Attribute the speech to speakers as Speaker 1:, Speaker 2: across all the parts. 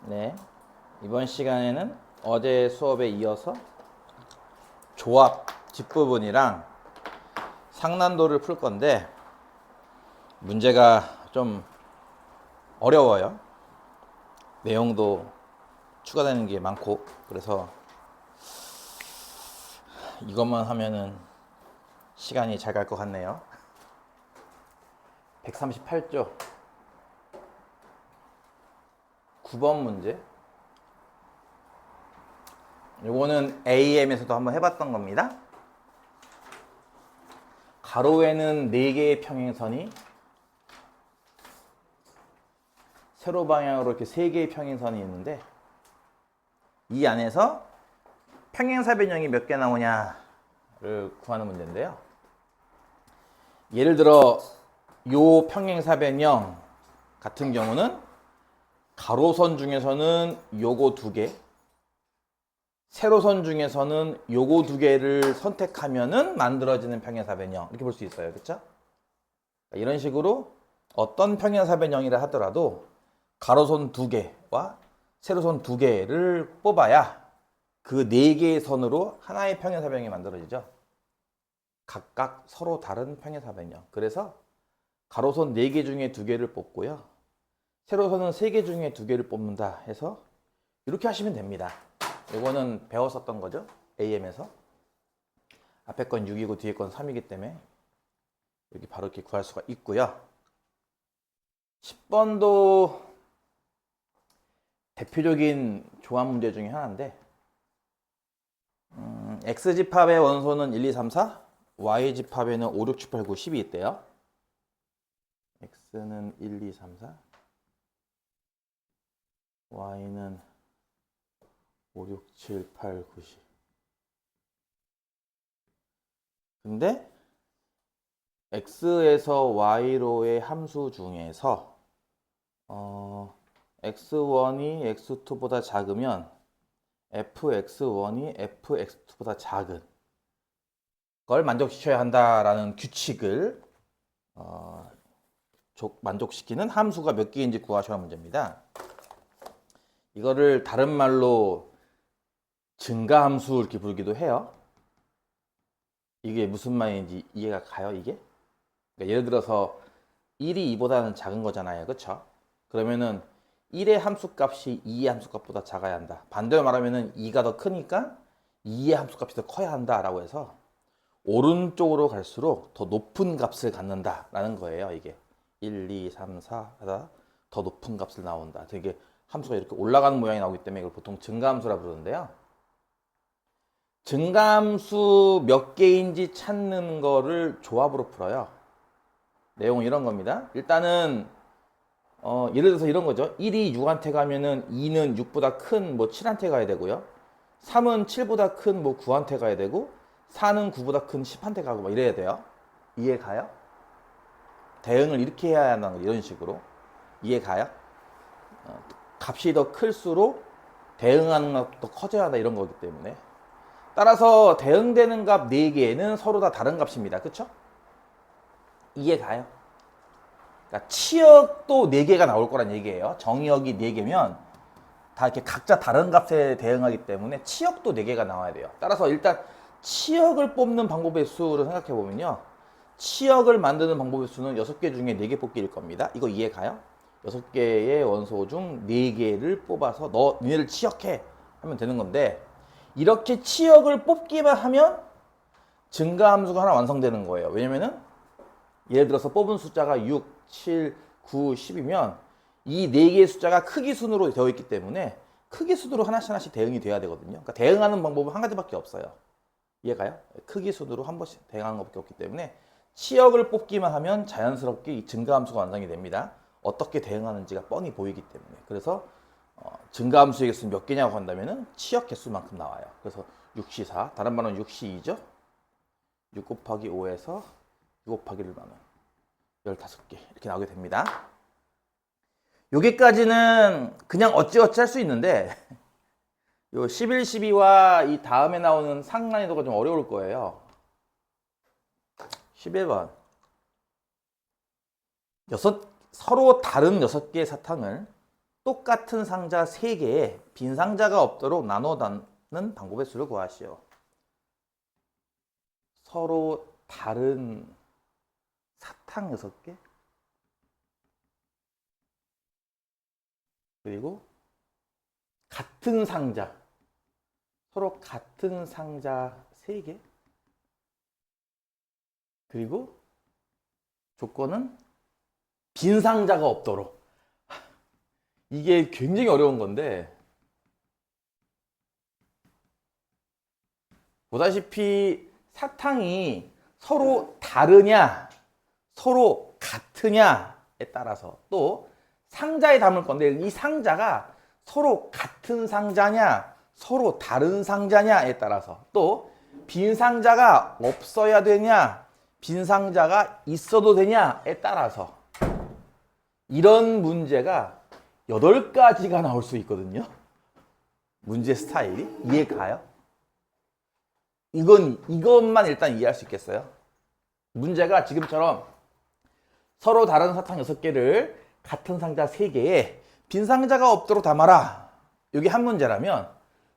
Speaker 1: 네, 이번 시간에는 어제 수업에 이어서 조합 뒷부분이랑 상난도를 풀 건데 문제가 좀 어려워요. 내용도 추가되는 게 많고 그래서 이것만 하면은 시간이 잘 갈 것 같네요. 138조 9번 문제. 요거는 AM에서도 한번 해봤던 겁니다. 가로에는 4개의 평행선이 세로 방향으로 이렇게 3개의 평행선이 있는데 이 안에서 평행사변형이 몇 개 나오냐를 구하는 문제인데요. 예를 들어 요 평행사변형 같은 경우는 가로선 중에서는 요거 2개, 세로선 중에서는 요거 2개를 선택하면은 만들어지는 평행사변형 이렇게 볼 수 있어요. 그렇죠? 이런 식으로 어떤 평행사변형이라 하더라도 가로선 2개와 세로선 2개를 뽑아야 그 4개의 선으로 하나의 평행사변형이 만들어지죠. 각각 서로 다른 평행사변형. 그래서 가로선 4개 중에 2개를 뽑고요. 세로선은 3개 중에 2개를 뽑는다 해서 이렇게 하시면 됩니다. 이거는 배웠었던 거죠. AM에서. 앞에 건 6이고 뒤에 건 3이기 때문에 여기 바로 이렇게 구할 수가 있고요. 10번도 대표적인 조합 문제 중에 하나인데 X집합의 원소는 1, 2, 3, 4, Y집합에는 5, 6, 7, 8, 9, 10이 있대요. X는 1, 2, 3, 4, Y는 5, 6, 7, 8, 9, 10. 근데 X에서 Y로의 함수 중에서 X1이 X2보다 작으면 fx1이 fx2보다 작은 걸 만족시켜야 한다라는 규칙을 만족시키는 함수가 몇 개인지 구하셔야 하는 문제입니다. 이거를 다른 말로 증가함수 이렇게 부르기도 해요. 이게 무슨 말인지 이해가 가요, 이게? 그러니까 예를 들어서 1이 2보다는 작은 거잖아요. 그쵸? 그러면은 1의 함수값이 2의 함수값보다 작아야 한다. 반대로 말하면은 2가 더 크니까 2의 함수값이 더 커야 한다라고 해서 오른쪽으로 갈수록 더 높은 값을 갖는다라는 거예요. 이게 1, 2, 3, 4 하다 더 높은 값을 나온다. 되게 함수가 이렇게 올라가는 모양이 나오기 때문에 이걸 보통 증가함수라 부르는데요. 증가함수 몇 개인지 찾는 거를 조합으로 풀어요. 내용은 이런 겁니다. 일단은 예를 들어서 이런 거죠. 1이 6한테 가면은 2는 6보다 큰 뭐 7한테 가야 되고요. 3은 7보다 큰 뭐 9한테 가야 되고 4는 9보다 큰 10한테 가고 막 이래야 돼요. 이해 가요? 대응을 이렇게 해야 한다는 거 이런 식으로. 이해 가요? 값이 더 클수록 대응하는 값도 커져야 한다 이런 거기 때문에. 따라서 대응되는 값 4개는 서로 다 다른 값입니다. 그쵸? 이해 가요? 그러니까 치역도 4개가 나올 거란 얘기예요. 정의역이 4개면 다 이렇게 각자 다른 값에 대응하기 때문에 치역도 4개가 나와야 돼요. 따라서 일단 치역을 뽑는 방법의 수를 생각해 보면요. 치역을 만드는 방법의 수는 6개 중에 4개 뽑기일 겁니다. 이거 이해 가요? 6개의 원소 중 4개를 뽑아서 니네를 치역해 하면 되는 건데 이렇게 치역을 뽑기만 하면 증가함수가 하나 완성되는 거예요. 왜냐면은 예를 들어서 뽑은 숫자가 6, 7, 9, 10이면 이 4개의 숫자가 크기 순으로 되어 있기 때문에 크기 순으로 하나씩 대응이 돼야 되거든요. 그러니까 대응하는 방법은 한 가지밖에 없어요. 이해가요? 크기 순으로 한 번씩 대응하는 것밖에 없기 때문에 치역을 뽑기만 하면 자연스럽게 이 증가함수가 완성이 됩니다. 어떻게 대응하는지가 뻔히 보이기 때문에. 그래서 증가함수의 개수는 몇 개냐고 한다면은 치역 개수만큼 나와요. 그래서 6시 4, 다른 말은 6시 2죠. 6 곱하기 5에서 6 곱하기 1을 나누면 15개 이렇게 나오게 됩니다. 여기까지는 그냥 어찌어찌 할 수 있는데 요 11, 12와 이 다음에 나오는 상난이도가 좀 어려울 거예요. 11번 서로 다른 6개의 사탕을 똑같은 상자 3개에 빈 상자가 없도록 나눠 닫는 방법의 수를 구하시오. 서로 다른 사탕 6개 그리고 같은 상자 서로 같은 상자 3개 그리고 조건은 빈 상자가 없도록. 이게 굉장히 어려운 건데 보다시피 사탕이 서로 다르냐 서로 같으냐에 따라서 또 상자에 담을 건데 이 상자가 서로 같은 상자냐 서로 다른 상자냐에 따라서 또 빈 상자가 없어야 되냐 빈 상자가 있어도 되냐에 따라서 이런 문제가 8가지가 나올 수 있거든요. 문제 스타일이 이해 가요? 이것만 일단 이해할 수 있겠어요? 문제가 지금처럼 서로 다른 사탕 6개를 같은 상자 3개에 빈 상자가 없도록 담아라. 이게 한 문제라면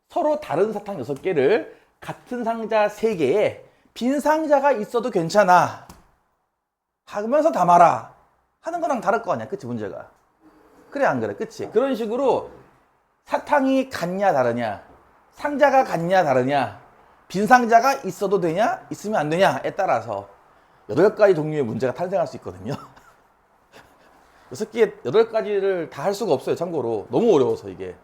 Speaker 1: 서로 다른 사탕 6개를 같은 상자 3개에 빈 상자가 있어도 괜찮아 하면서 담아라 하는 거랑 다를 거 아니야. 그치 문제가. 그래 안 그래? 그치? 그런 식으로 사탕이 같냐 다르냐 상자가 같냐 다르냐 빈 상자가 있어도 되냐 있으면 안 되냐에 따라서 8가지 종류의 문제가 탄생할 수 있거든요. 8가지를 다 할 수가 없어요. 참고로 너무 어려워서 이게.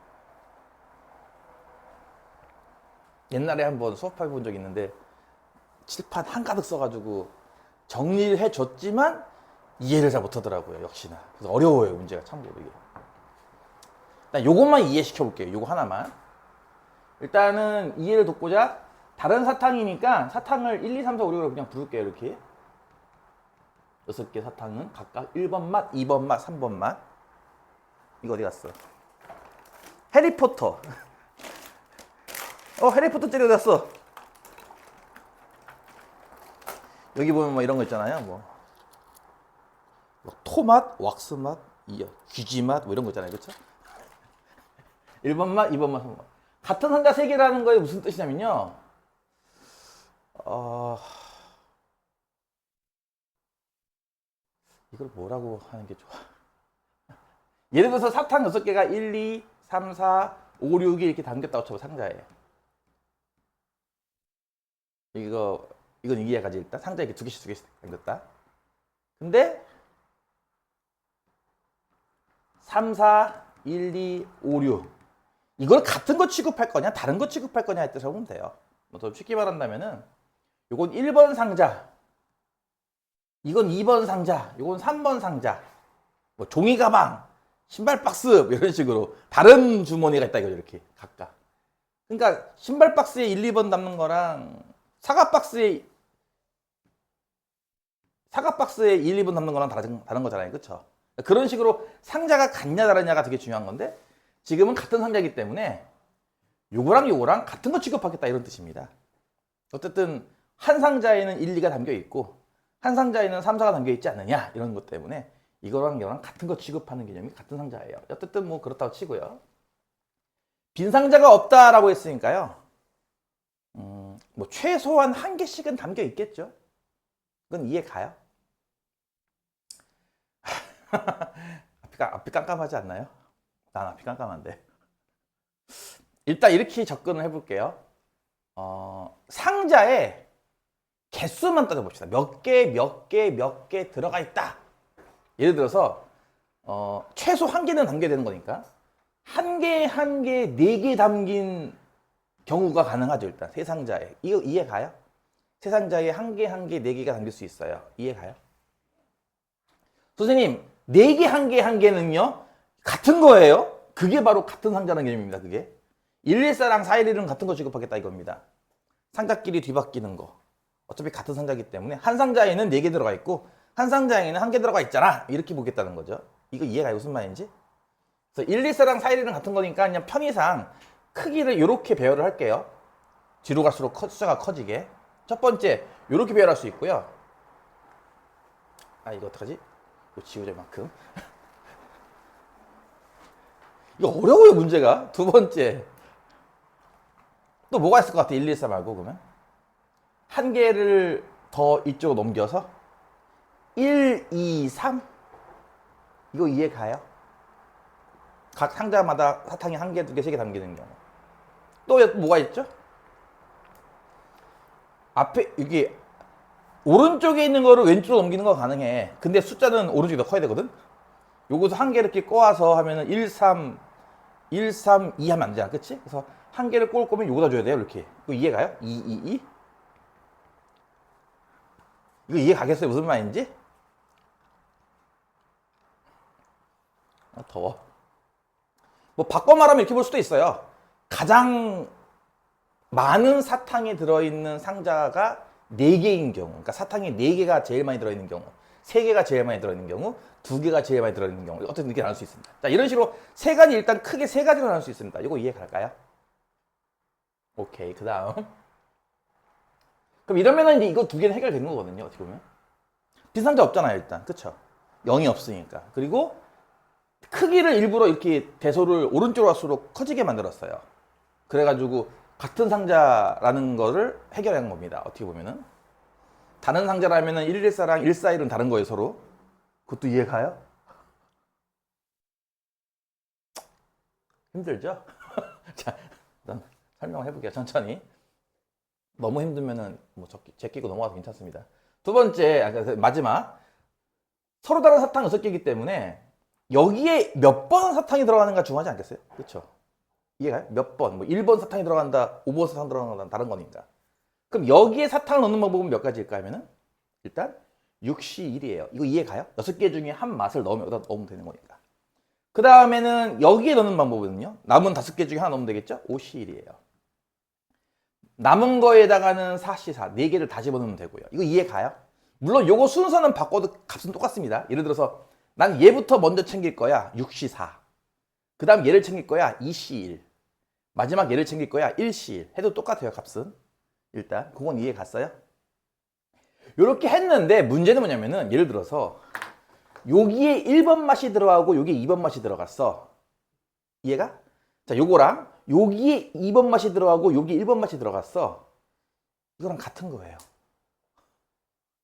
Speaker 1: 옛날에 한번 수업해 본 적이 있는데 칠판 한가득 써가지고 정리를 해줬지만 이해를 잘 못하더라고요. 역시나. 그래서 어려워요. 문제가 참고로 이게. 일단 요것만 이해시켜 볼게요. 요거 하나만. 일단은 이해를 돕고자 다른 사탕이니까 사탕을 1, 2, 3, 4, 5, 6으로 그냥 부를게요. 이렇게 6개 사탕은 각각 1번 맛, 2번 맛, 3번 맛. 이거 어디 갔어? 해리포터. 해리포터 젤리 어디 갔어? 여기 보면 뭐 이런 거 있잖아요. 뭐 토맛, 왁스 맛, 귀지 맛, 뭐 이런 거 있잖아요. 그렇죠? 1번 맛, 2번 맛, 3번 맛. 같은 상자 3개라는 거에 무슨 뜻이냐면요. 이걸 뭐라고 하는 게 좋아? 예를 들어서 사탕 6개가 1, 2, 3, 4, 5, 6이 이렇게 담겼다고 쳐봐. 상자에. 이건 이해가지 일단. 상자에 이렇게 2개씩 담겼다. 근데 3, 4, 1, 2, 5, 6 이걸 같은 거 취급할 거냐 다른 거 취급할 거냐 할 때 적으면 돼요. 뭐 더 쉽게 말한다면은 요건 1번 상자 이건 2번 상자 요건 3번 상자 뭐 종이 가방 신발 박스 이런 식으로 다른 주머니가 있다 이거죠. 이렇게 각각. 그러니까 신발 박스에 1, 2번 담는 거랑 사과 박스에 1, 2번 담는 거랑 다른 거잖아요. 그렇죠? 그런 식으로 상자가 같냐 다르냐가 되게 중요한 건데 지금은 같은 상자이기 때문에 요거랑 같은 거 취급하겠다 이런 뜻입니다. 어쨌든 한 상자에는 1, 2가 담겨 있고 한 상자에는 3, 4가 담겨 있지 않느냐 이런 것 때문에 이거랑 같은 거 취급하는 개념이 같은 상자예요. 어쨌든 뭐 그렇다고 치고요. 빈 상자가 없다라고 했으니까요. 뭐 최소한 1개씩은 담겨 있겠죠. 그건 이해 가요? 앞이 깜깜하지 않나요? 난 앞이 깜깜한데. 일단 이렇게 접근을 해볼게요. 상자에 개수만 따져봅시다. 몇 개 들어가 있다. 예를 들어서 최소 1개는 담겨야 되는 거니까 한 개, 4개 담긴 경우가 가능하죠. 일단 세 상자에. 이거 이해 가요? 세 상자에 1개, 4개가 담길 수 있어요. 이해 가요? 선생님 4개, 1개는요 같은 거예요. 그게 바로 같은 상자라는 개념입니다. 그게 114랑 411은 같은 거 취급하겠다 이겁니다. 상자끼리 뒤바뀌는 거. 어차피 같은 상자이기 때문에 한 상자에는 4개 들어가 있고 한 상자에는 1개 들어가 있잖아. 이렇게 보겠다는 거죠. 이거 이해가요? 무슨 말인지? 그래서 114랑 411은 같은 거니까 그냥 편의상 크기를 이렇게 배열을 할게요. 뒤로 갈수록 숫자가 커지게. 첫 번째 이렇게 배열할 수 있고요. 이거 어떡하지? 이거 지우자 만큼. 이거 어려워요, 문제가. 두 번째. 또 뭐가 있을 것 같아, 1, 2, 4 말고, 그러면? 한 개를 더 이쪽으로 넘겨서 1, 2, 3? 이거 이해 가요? 각 상자마다 사탕이 한 개, 두 개, 세 개 담기는 경우. 또 뭐가 있죠? 앞에, 이게, 오른쪽에 있는 거를 왼쪽으로 넘기는 거 가능해. 근데 숫자는 오른쪽이 더 커야 되거든? 요것도 한 개 이렇게 꼬아서 하면은 1, 3, 1, 3, 2 하면 안 되잖아. 그치? 그래서 한 개를 꼬을 거면 요거다 줘야 돼요. 이렇게. 이거 이해 가요? 2, 2, 2? 이거 이해 가겠어요? 무슨 말인지? 아, 더워. 뭐 바꿔 말하면 이렇게 볼 수도 있어요. 가장 많은 사탕이 들어있는 상자가 4개인 경우, 그러니까 사탕이 4개가 제일 많이 들어있는 경우, 3개가 제일 많이 들어있는 경우, 2개가 제일 많이 들어있는 경우, 어떻게 이렇게 나눌 수 있습니다. 자, 이런 식으로 세 가지, 일단 크게 세 가지로 나눌 수 있습니다. 이거 이해 갈까요? 오케이, 그 다음. 그럼 이러면은 이제 이거 두 개는 해결되는 거거든요, 어떻게 보면. 빈상자 없잖아요, 일단. 그쵸? 0이 없으니까. 그리고 크기를 일부러 이렇게 대소를 오른쪽으로 갈수록 커지게 만들었어요. 그래가지고 같은 상자라는 거를 해결한 겁니다. 어떻게 보면은. 다른 상자라면은 114랑 141은 다른 거예요, 서로. 그것도 이해 가요? 힘들죠? 자, 일단 설명을 해볼게요, 천천히. 너무 힘들면은 뭐 제끼고 넘어가도 괜찮습니다. 두 번째, 마지막. 서로 다른 사탕 6개이기 때문에 여기에 몇 번 사탕이 들어가는가 중요하지 않겠어요? 그렇죠? 이해가요? 몇 번, 뭐 1번 사탕이 들어간다, 5번 사탕 들어간다, 다른 거니까. 그럼 여기에 사탕을 넣는 방법은 몇 가지일까 하면은 일단 6C1이에요. 이거 이해가요? 6개 중에 한 맛을 여기다 넣으면 되는 거니까. 그 다음에는 여기에 넣는 방법은요, 남은 5개 중에 하나 넣으면 되겠죠? 5C1이에요. 남은 거에다가는 4C4, 4개를 다 집어넣으면 되고요. 이거 이해가요? 물론 요거 순서는 바꿔도 값은 똑같습니다. 예를 들어서 난 얘부터 먼저 챙길 거야, 6C4. 그 다음 얘를 챙길 거야, 2C1. 마지막 얘를 챙길 거야, 1C1. 해도 똑같아요, 값은. 일단 그건 이해 갔어요? 이렇게 했는데 문제는 뭐냐면은, 예를 들어서 여기에 1번 맛이 들어가고 여기에 2번 맛이 들어갔어. 이해가? 자, 요거랑 여기에 2번 맛이 들어가고 여기에 1번 맛이 들어갔어. 이거랑 같은 거예요.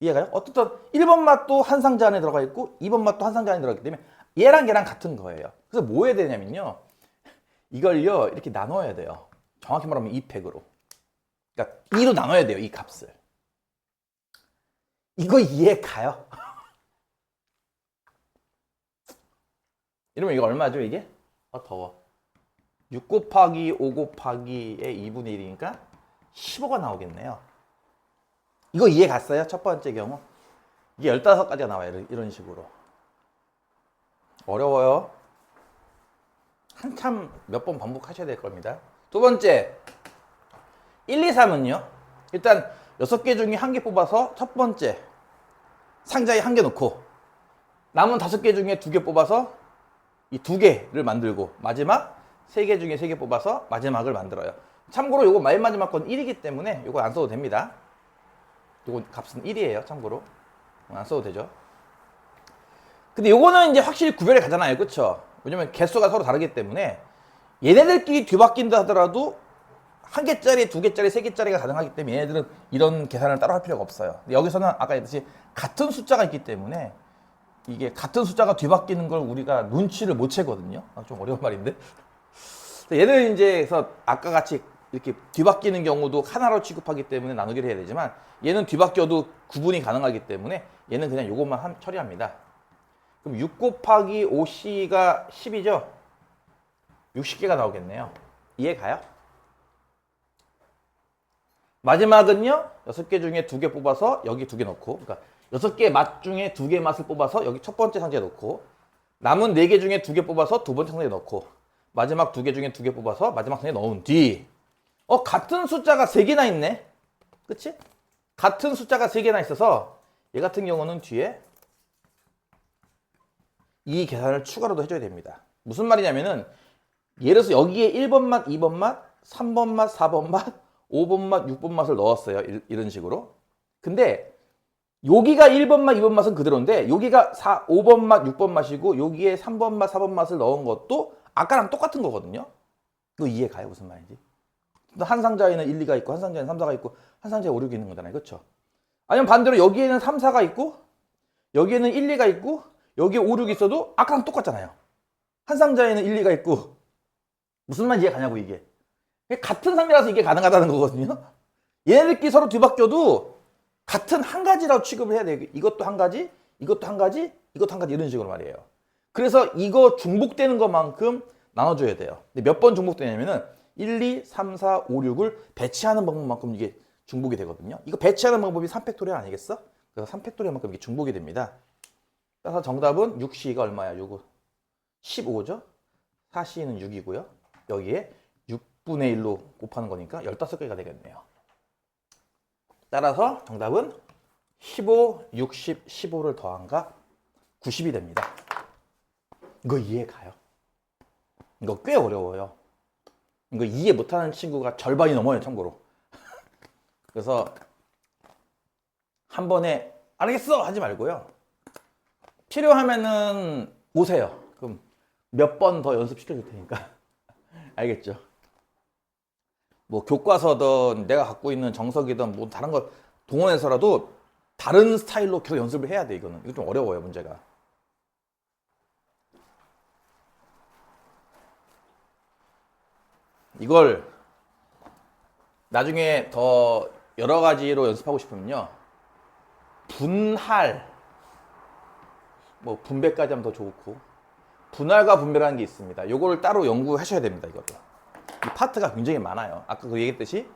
Speaker 1: 이해가요? 어떻든 1번 맛도 한 상자 안에 들어가 있고 2번 맛도 한 상자 안에 들어가 있기 때문에 얘랑 얘랑 같은 거예요. 그래서 뭐 해야 되냐면요, 이걸요 이렇게 나눠야 돼요. 정확히 말하면 2팩으로. 그러니까 2로 나눠야 돼요, 이 값을. 이거 이해 가요? 이러면 이거 얼마죠, 이게? 더워. 6 곱하기 5 곱하기의 2분의 1이니까 15가 나오겠네요. 이거 이해 갔어요? 첫 번째 경우. 이게 15가지가 나와요, 이런 식으로. 어려워요. 한참 몇 번 반복하셔야 될 겁니다. 두 번째, 1, 2, 3은요. 일단 6개 중에 한 개 뽑아서 첫 번째 상자에 한 개 넣고, 남은 5개 중에 2개 뽑아서 이 2개를 만들고, 마지막 3개 중에 3개 뽑아서 마지막을 만들어요. 참고로 요거 맨 마지막 건 1이기 때문에 요거 안 써도 됩니다. 요거 값은 1이에요, 참고로. 안 써도 되죠. 근데 요거는 이제 확실히 구별이 가잖아요, 그쵸? 왜냐면 개수가 서로 다르기 때문에 얘네들끼리 뒤바뀐다 하더라도 1개짜리, 2개짜리, 3개짜리가 가능하기 때문에 얘네들은 이런 계산을 따로 할 필요가 없어요. 근데 여기서는 아까 했듯이 같은 숫자가 있기 때문에 이게 같은 숫자가 뒤바뀌는 걸 우리가 눈치를 못 채거든요. 좀 어려운 말인데. 얘는 이제 그래서 아까 같이 이렇게 뒤바뀌는 경우도 하나로 취급하기 때문에 나누기를 해야 되지만, 얘는 뒤바뀌어도 구분이 가능하기 때문에 얘는 그냥 이것만 처리합니다. 그럼 6 곱하기 5C가 10이죠? 60개가 나오겠네요. 이해 가요? 마지막은요, 6개 중에 2개 뽑아서 여기 2개 넣고, 그러니까 6개 맛 중에 2개 맛을 뽑아서 여기 첫 번째 상자에 넣고, 남은 4개 중에 2개 뽑아서 두 번째 상자에 넣고, 마지막 2개 중에 2개 뽑아서 마지막 상자에 넣은 뒤, 같은 숫자가 3개나 있네? 그치? 같은 숫자가 3개나 있어서 얘 같은 경우는 뒤에 이 계산을 추가로도 해줘야 됩니다. 무슨 말이냐면은, 예를 들어서 여기에 1번 맛, 2번 맛, 3번 맛, 4번 맛, 5번 맛, 6번 맛을 넣었어요. 이런 식으로. 근데 여기가 1번 맛, 2번 맛은 그대로인데 여기가 5번 맛, 6번 맛이고 여기에 3번 맛, 4번 맛을 넣은 것도 아까랑 똑같은 거거든요. 이거 이해 가요? 무슨 말인지? 한 상자에는 1, 2가 있고 한 상자에는 3, 4가 있고 한 상자에 5, 6이 있는 거잖아요. 그렇죠? 아니면 반대로 여기에는 3, 4가 있고 여기에는 1, 2가 있고 여기에 5, 6이 있어도 아까랑 똑같잖아요. 한 상자에는 1, 2가 있고 무슨 말인지 이해 가냐고 이게. 같은 상자라서 이게 가능하다는 거거든요. 얘네들끼리 서로 뒤바뀌어도 같은 한 가지라고 취급을 해야 돼요. 이것도 한 가지, 이것도 한 가지, 이것도 한 가지 이런 식으로 말이에요. 그래서 이거 중복되는 것만큼 나눠줘야 돼요. 근데 몇 번 중복되냐면은 1, 2, 3, 4, 5, 6을 배치하는 방법만큼 이게 중복이 되거든요. 이거 배치하는 방법이 3팩토리얼 아니겠어? 그래서 3팩토리얼만큼 이게 중복이 됩니다. 그래서 정답은 6C가 얼마야? 6은 15죠? 4C는 6이고요. 여기에 6분의 1로 곱하는 거니까 15개가 되겠네요. 따라서 정답은 15, 60, 15를 더한가 90이 됩니다. 이거 이해 가요? 이거 꽤 어려워요. 이거 이해 못하는 친구가 절반이 넘어요, 참고로. 그래서 한 번에 알겠어 하지 말고요. 필요하면은 오세요. 그럼 몇 번 더 연습시켜 줄 테니까. 알겠죠? 뭐 교과서든 내가 갖고 있는 정석이든 뭐 다른 걸 동원해서라도 다른 스타일로 계속 연습을 해야 돼. 이거 좀 어려워요, 문제가. 이걸 나중에 더 여러 가지로 연습하고 싶으면요, 분할, 뭐 분배까지 하면 더 좋고, 분할과 분배라는 게 있습니다. 요거를 따로 연구하셔야 됩니다. 이것도 이 파트가 굉장히 많아요. 아까 그 얘기했듯이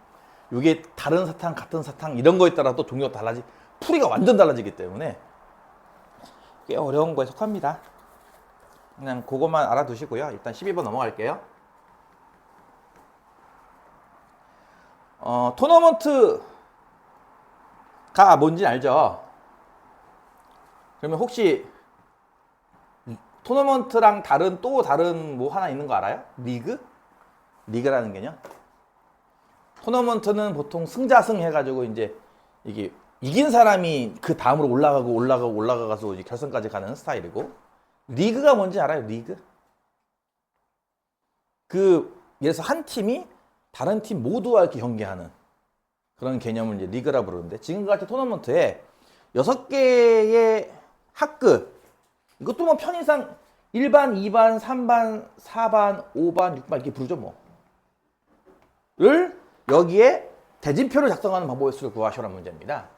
Speaker 1: 이게 다른 사탕, 같은 사탕 이런 거에 따라 또 종류가 달라지, 풀이가 완전 달라지기 때문에 꽤 어려운 거에 속합니다. 그냥 그것만 알아두시고요. 일단 12번 넘어갈게요. 토너먼트가 뭔지 알죠? 그러면 혹시 토너먼트랑 또 다른 뭐 하나 있는 거 알아요? 리그? 리그라는 개념? 토너먼트는 보통 승자승 해가지고 이제 이게 이긴 사람이 그 다음으로 올라가서 이제 결승까지 가는 스타일이고, 리그가 뭔지 알아요? 리그? 예를 들어서 한 팀이 다른 팀 모두와 이렇게 경기하는 그런 개념을 이제 리그라 부르는데, 지금같이 토너먼트에 6개의 학급, 이것도 뭐 편의상 1반, 2반, 3반, 4반, 5반, 6반 이렇게 부르죠 뭐. 를 여기에 대진표를 작성하는 방법의 수를 구하시라는 문제입니다.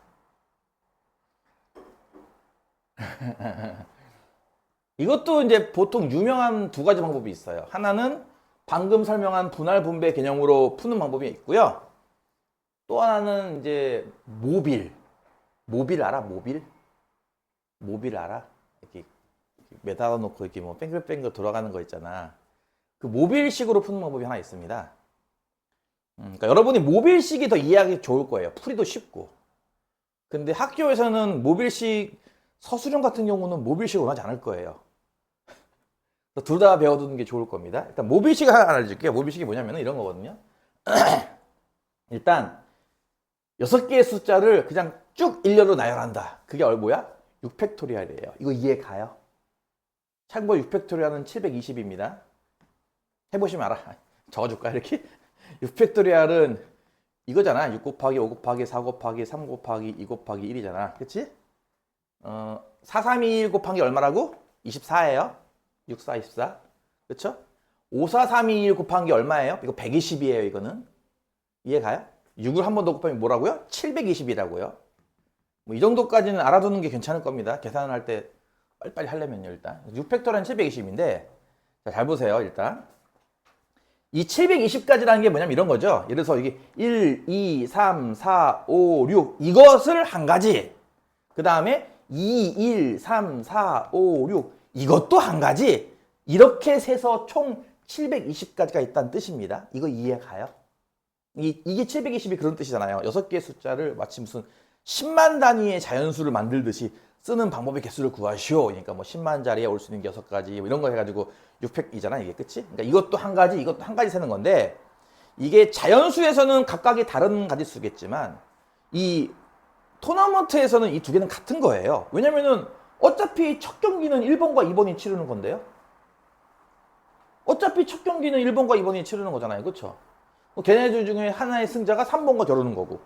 Speaker 1: 이것도 이제 보통 유명한 두 가지 방법이 있어요. 하나는 방금 설명한 분할 분배 개념으로 푸는 방법이 있고요. 또 하나는 이제 모빌 알아? 모빌 알아? 이렇게 매달아 놓고 이렇게 뭐 뺑글뺑글 돌아가는 거 있잖아. 그 모빌식으로 푸는 방법이 하나 있습니다. 그러니까 여러분이 모빌식이 더 이해하기 좋을 거예요. 풀이도 쉽고. 근데 학교에서는 모빌식, 서술형 같은 경우는 모빌식을 원하지 않을 거예요. 둘 다 배워두는 게 좋을 겁니다. 일단 모빌식을 하나 알려줄게요. 모빌식이 뭐냐면 이런 거거든요. 일단 6개의 숫자를 그냥 쭉 일렬로 나열한다. 그게 뭐야? 6팩토리얼이에요. 이거 이해 가요? 참고로 6팩토리얼은 720입니다. 해보시면 알아. 적어줄까 이렇게? 6팩토리얼은 이거잖아. 6 곱하기 5 곱하기 4 곱하기 3 곱하기 2 곱하기 1이잖아. 그치? 4, 3, 2, 1 곱한 게 얼마라고? 24예요. 6, 4, 24. 그쵸? 5, 4, 3, 2, 1 곱한 게 얼마예요? 이거 120이에요, 이거는. 이해 가요? 6을 한 번 더 곱하면 뭐라고요? 720이라고요. 뭐 이 정도까지는 알아두는 게 괜찮을 겁니다. 계산을 할 때 빨리빨리 하려면요, 일단. 6팩토리얼은 720인데, 자, 잘 보세요, 일단. 이 720까지라는 게 뭐냐면 이런 거죠. 예를 들어서 이게 1, 2, 3, 4, 5, 6 이것을 한 가지. 그 다음에 2, 1, 3, 4, 5, 6 이것도 한 가지. 이렇게 세서 총 720까지가 있다는 뜻입니다. 이거 이해 가요? 이게 720이 그런 뜻이잖아요. 6개의 숫자를 마치 무슨 10만 단위의 자연수를 만들듯이 쓰는 방법의 개수를 구하시오. 그러니까 뭐 10만 자리에 올 수 있는 게 6가지 뭐 이런 거 해가지고 6팩이잖아 이게. 끝이. 그러니까 이것도 한 가지, 이것도 한 가지 세는 건데, 이게 자연수에서는 각각이 다른 가지수겠지만 이 토너먼트에서는 이 두 개는 같은 거예요. 왜냐면은 어차피 첫 경기는 1번과 2번이 치르는 건데요. 어차피 첫 경기는 1번과 2번이 치르는 거잖아요. 그쵸? 걔네들 중에 하나의 승자가 3번과 겨루는 거고.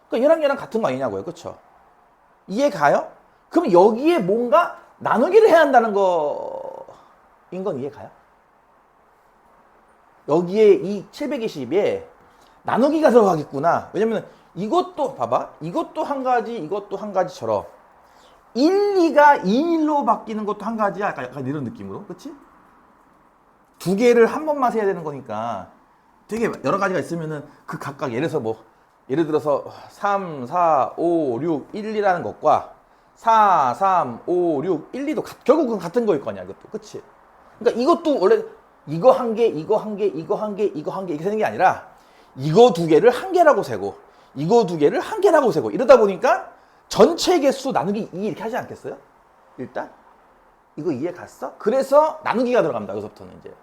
Speaker 1: 그러니까 얘랑 같은 거 아니냐고요. 그쵸? 이해 가요? 그럼 여기에 뭔가 나누기를 해야 한다는 거인 건 이해 가요? 여기에 이 720에 나누기가 들어가겠구나. 왜냐면 이것도 봐봐. 이것도 한 가지, 이것도 한 가지처럼 1, 2가 2, 1로 바뀌는 것도 한 가지야. 약간 이런 느낌으로. 그치? 두 개를 한 번만 세야 되는 거니까 되게 여러 가지가 있으면은 그 각각 예를 들어서 3, 4, 5, 6, 1, 2라는 것과 4, 3, 5, 6, 1, 2도 결국은 같은 거일 거 아니야. 이것도. 그치? 그러니까 이것도 원래 이거 한 개, 이거 한 개, 이거 한 개, 이거 한 개 이렇게 세는 게 아니라 이거 두 개를 한 개라고 세고 이거 두 개를 한 개라고 세고 이러다 보니까 전체 개수 나누기 2 이렇게 하지 않겠어요? 일단 이거 이해 갔어? 그래서 나누기가 들어갑니다. 여기서부터는 이제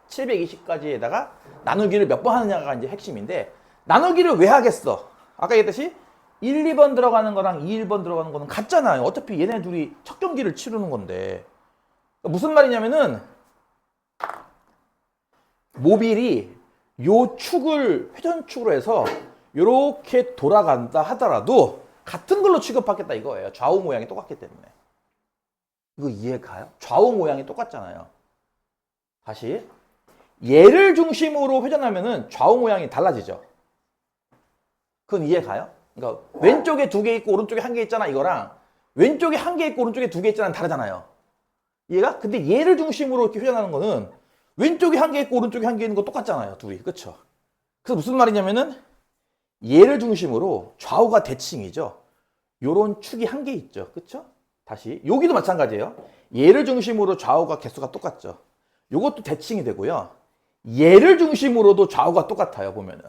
Speaker 1: 720까지에다가 나누기를 몇 번 하느냐가 이제 핵심인데 나누기를 왜 하겠어? 아까 얘기했듯이 1, 2번 들어가는 거랑 2, 1번 들어가는 거는 같잖아요. 어차피 얘네 둘이 첫 경기를 치르는 건데 무슨 말이냐면은 모빌이 요 축을 회전축으로 해서 요렇게 돌아간다 하더라도 같은 걸로 취급하겠다 이거예요. 좌우 모양이 똑같기 때문에. 이거 이해 가요? 좌우 모양이 똑같잖아요. 다시 얘를 중심으로 회전하면은 좌우 모양이 달라지죠. 그건 이해 가요? 그러니까 왼쪽에 두 개 있고 오른쪽에 한 개 있잖아 이거랑 왼쪽에 한 개 있고 오른쪽에 두 개 있잖아 다르잖아요. 이해가? 근데 얘를 중심으로 이렇게 회전하는 거는 왼쪽에 한 개 있고 오른쪽에 한 개 있는 거 똑같잖아요. 둘이. 그쵸? 그래서 무슨 말이냐면은 얘를 중심으로 좌우가 대칭이죠. 요런 축이 한 개 있죠. 그쵸? 다시 여기도 마찬가지예요. 얘를 중심으로 좌우가 개수가 똑같죠. 요것도 대칭이 되고요. 얘를 중심으로도 좌우가 똑같아요. 보면은.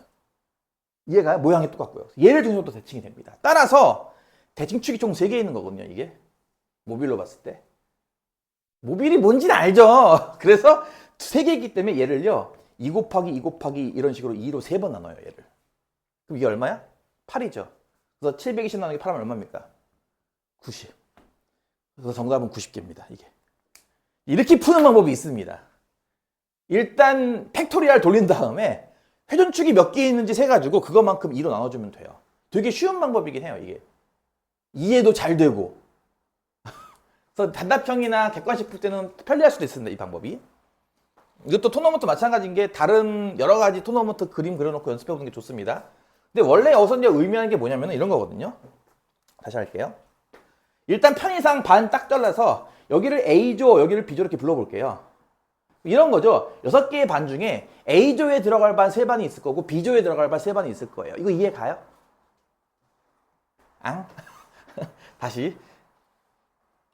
Speaker 1: 얘가 모양이 똑같고요. 얘를 중심으로도 대칭이 됩니다. 따라서 대칭축이 총 3개 있는 거거든요. 이게. 모빌로 봤을 때. 모빌이 뭔지는 알죠. 그래서 3개 있기 때문에 얘를요. 2 곱하기 2 곱하기 이런 식으로 2로 3번 나눠요. 얘를. 그럼 이게 얼마야? 8이죠. 그래서 720 나누기 8하면 얼마입니까? 90. 그래서 정답은 90개입니다. 이게. 이렇게 푸는 방법이 있습니다. 일단 팩토리얼 돌린 다음에 회전축이 몇 개 있는지 세가지고 그것만큼 2로 나눠주면 돼요. 되게 쉬운 방법이긴 해요. 이게. 이해도 잘 되고. 그래서 단답형이나 객관식 풀 때는 편리할 수도 있습니다. 이 방법이. 이것도 토너먼트 마찬가지인 게 다른 여러 가지 토너먼트 그림 그려놓고 연습해보는 게 좋습니다. 근데 원래 여기서 이제 의미하는 게 뭐냐면 이런 거거든요. 다시 할게요. 일단 편의상 반 딱 잘라서 여기를 A조, 여기를 B조 이렇게 불러볼게요. 이런 거죠. 6개의 반 중에 A조에 들어갈 반 3반이 있을 거고 B조에 들어갈 반 3반이 있을 거예요. 이거 이해 가요? 앙? 다시.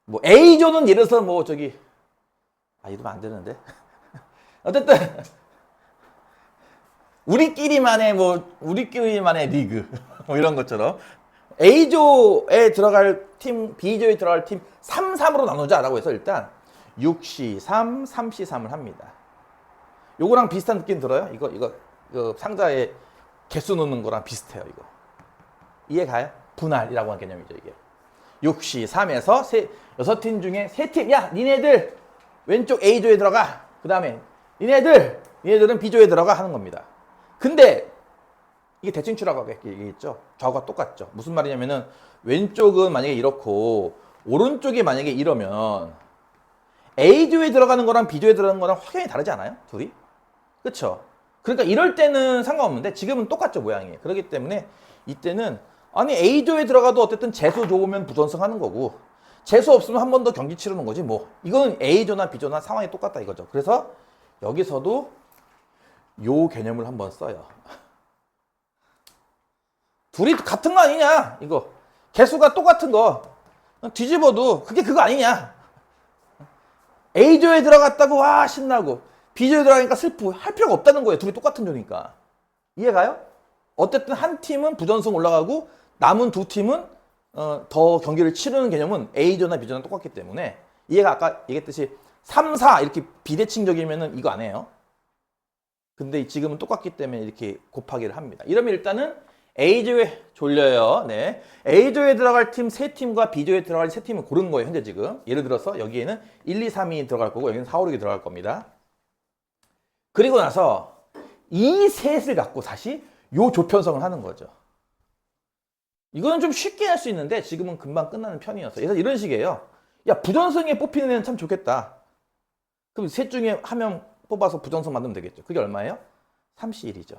Speaker 1: 뭐 A조는 예를 들어서 뭐 저기 이러면 안 되는데. 어쨌든 우리끼리만의 리그 뭐 이런 것처럼 A조에 들어갈 팀, B조에 들어갈 팀 3, 3으로 나누자라고 해서 일단 6C, 3, 3C, 3을 합니다. 요거랑 비슷한 느낌 들어요? 이거 상자에 개수 넣는 거랑 비슷해요, 이거. 이해 가요? 분할이라고 하는 개념이죠, 이게. 6C, 3에서 6팀 중에 3팀, 야, 니네들 왼쪽 A조에 들어가. 그 다음에 니네들은 B조에 들어가 하는 겁니다. 근데 이게 대칭추라고 얘기했죠. 좌우가 똑같죠. 무슨 말이냐면은 왼쪽은 만약에 이렇고 오른쪽이 만약에 이러면 A조에 들어가는 거랑 B조에 들어가는 거랑 확연히 다르지 않아요? 둘이? 그쵸? 그러니까 이럴 때는 상관없는데 지금은 똑같죠, 모양이. 그렇기 때문에 이때는 아니 A조에 들어가도 어쨌든 재수 좋으면 부전승하는 거고 재수 없으면 한 번 더 경기 치르는 거지 뭐. 이거는 A조나 B조나 상황이 똑같다 이거죠. 그래서 여기서도 요 개념을 한번 써요. 둘이 같은 거 아니냐 이거. 개수가 똑같은 거 뒤집어도 그게 그거 아니냐. A조에 들어갔다고 와 신나고 B조에 들어가니까 슬프고 할 필요가 없다는 거예요. 둘이 똑같은 조니까. 이해가요? 어쨌든 한 팀은 부전승 올라가고 남은 두 팀은 더 경기를 치르는 개념은 A조나 B조나 똑같기 때문에 얘가 아까 얘기했듯이 3, 4 이렇게 비대칭적이면은 이거 안 해요. 근데 지금은 똑같기 때문에 이렇게 곱하기를 합니다. 이러면 일단은 A조에 졸려요. 네. A조에 들어갈 팀 3팀과 B조에 들어갈 3팀을 고른 거예요. 현재 지금. 예를 들어서 여기에는 1, 2, 3이 들어갈 거고 여기는 4, 5, 6이 들어갈 겁니다. 그리고 나서 이 셋을 갖고 다시 요 조편성을 하는 거죠. 이거는 좀 쉽게 할 수 있는데 지금은 금방 끝나는 편이어서. 그래서 이런 식이에요. 야, 부전성에 뽑히는 애는 참 좋겠다. 그럼 셋 중에 한 명 뽑아서 부전성 만들면 되겠죠. 그게 얼마예요? 3C1이죠.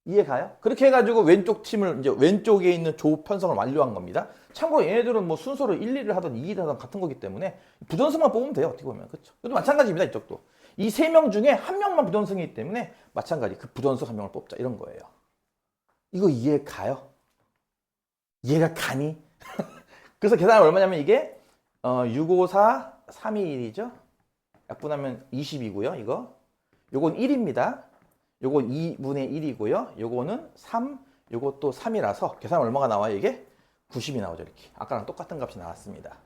Speaker 1: 이해 가요? 그렇게 해가지고 왼쪽 팀을 이제 왼쪽에 있는 조 편성을 완료한 겁니다. 참고로 얘네들은 뭐 순서로 1, 2를 하든 2, 2를 하든 같은 거기 때문에 부전성만 뽑으면 돼요. 어떻게 보면. 그렇죠? 이것도 마찬가지입니다. 이쪽도. 이 세 명 중에 한 명만 부전성이기 때문에 마찬가지. 그 부전성 한 명을 뽑자. 이런 거예요. 이거 이해 가요? 이해가 가니? 그래서 계산은 얼마냐면 이게 654, 321이죠. 약분하면 20이고요. 이거. 요건 1입니다. 요건 2분의 1이고요. 요거는 3, 요것도 3이라서 계산 얼마가 나와요? 이게 90이 나오죠. 이렇게. 아까랑 똑같은 값이 나왔습니다.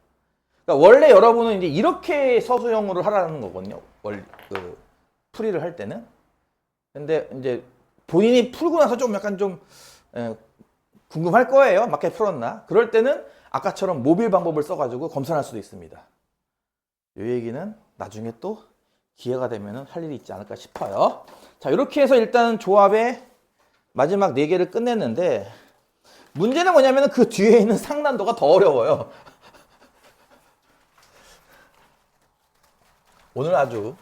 Speaker 1: 그러니까 원래 여러분은 이제 이렇게 서술형으로 하라는 거거든요. 풀이를 할 때는. 근데 이제 본인이 풀고 나서 좀 약간 좀 궁금할 거예요. 맞게 풀었나? 그럴 때는 아까처럼 모빌 방법을 써가지고 검사할 수도 있습니다. 이 얘기는 나중에 또 기회가 되면 할 일이 있지 않을까 싶어요. 자, 이렇게 해서 일단 조합의 마지막 4개를 끝냈는데 문제는 뭐냐면 그 뒤에 있는 상난도가 더 어려워요. 오늘 아주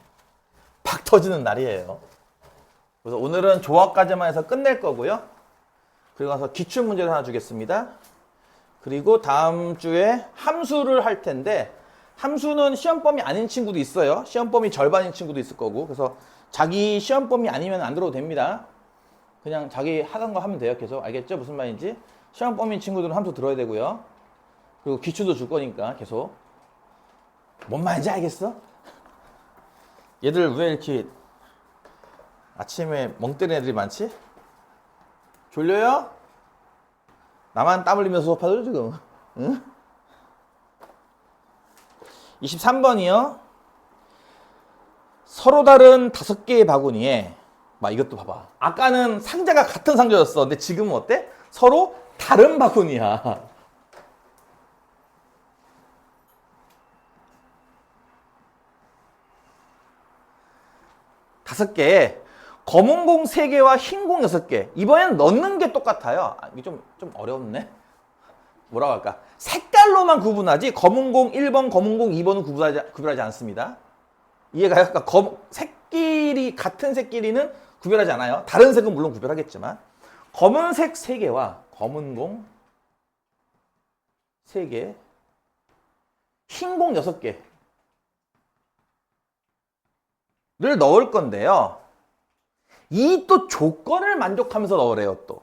Speaker 1: 팍 터지는 날이에요. 그래서 오늘은 조합까지만 해서 끝낼 거고요. 그리고 나서 기출 문제를 하나 주겠습니다. 그리고 다음 주에 함수를 할 텐데 함수는 시험범위 아닌 친구도 있어요. 시험범위 절반인 친구도 있을 거고. 그래서 자기 시험범위 아니면 안 들어도 됩니다. 그냥 자기 하던 거 하면 돼요. 계속. 알겠죠? 무슨 말인지. 시험범위인 친구들은 함수 들어야 되고요. 그리고 기출도 줄 거니까 계속. 뭔 말인지 알겠어? 얘들 왜 이렇게 아침에 멍 때리는 애들이 많지? 졸려요? 나만 땀 흘리면서 수업하죠 지금? 응? 23번이요. 서로 다른 5개의 바구니에 막 이것도 봐봐. 아까는 상자가 같은 상자였어. 근데 지금은 어때? 서로 다른 바구니야. 다섯 개에 검은 공 3개와 흰 공 6개. 이번에는 넣는 게 똑같아요. 이게 좀 어렵네. 뭐라고 할까? 색깔로만 구분하지 검은 공 1번, 검은 공 2번은 구별하지 않습니다. 이해가요? 그러니까 색끼리 같은 색끼리는 구별하지 않아요. 다른 색은 물론 구별하겠지만 검은색 3개와 검은 공 3개, 흰 공 6개를 넣을 건데요. 이 또 조건을 만족하면서 넣으래요. 또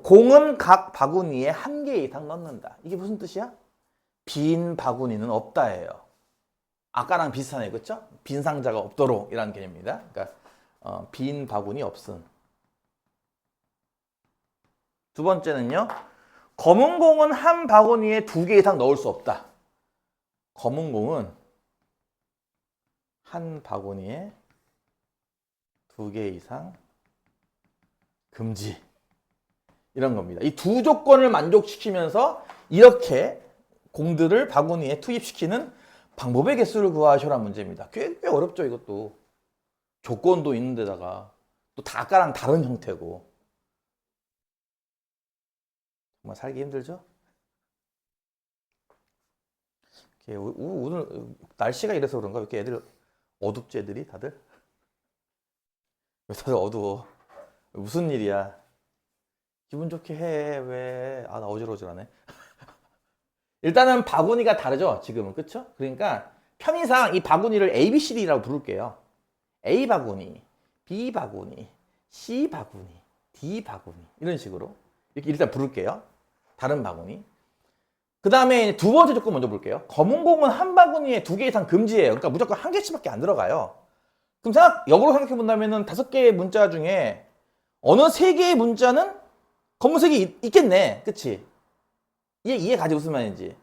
Speaker 1: 공은 각 바구니에 1개 이상 넣는다. 이게 무슨 뜻이야? 빈 바구니는 없다예요. 아까랑 비슷하네, 그렇죠? 빈 상자가 없도록 이라는 개념입니다. 그러니까 빈 바구니 없음. 두 번째는요. 검은 공은 한 바구니에 2개 이상 넣을 수 없다. 검은 공은 한 바구니에 2개 이상 금지. 이런 겁니다. 이 두 조건을 만족시키면서 이렇게 공들을 바구니에 투입시키는 방법의 개수를 구하셔라는 문제입니다. 꽤 어렵죠, 이것도. 조건도 있는 데다가 또 아까랑 다른 형태고. 정말 살기 힘들죠? 오늘 날씨가 이래서 그런가? 왜 이렇게 애들 어둡지, 애들이 다들? 왜 다들 어두워? 무슨 일이야? 기분 좋게 해. 왜? 나 어질어질하네. 일단은 바구니가 다르죠, 지금은. 그쵸? 그러니까 편의상 이 바구니를 A, B, C, D라고 부를게요. A 바구니, B 바구니, C 바구니, D 바구니. 이런 식으로. 이렇게 일단 부를게요. 다른 바구니. 그 다음에 두 번째 조건 먼저 볼게요. 검은 공은 한 바구니에 2개 이상 금지예요. 그러니까 무조건 1개씩밖에 안 들어가요. 그럼 역으로 생각해 본다면은 5개의 문자 중에 어느 3개의 문자는 검은색이 있겠네. 그치? 이해 가지 무슨 말인지.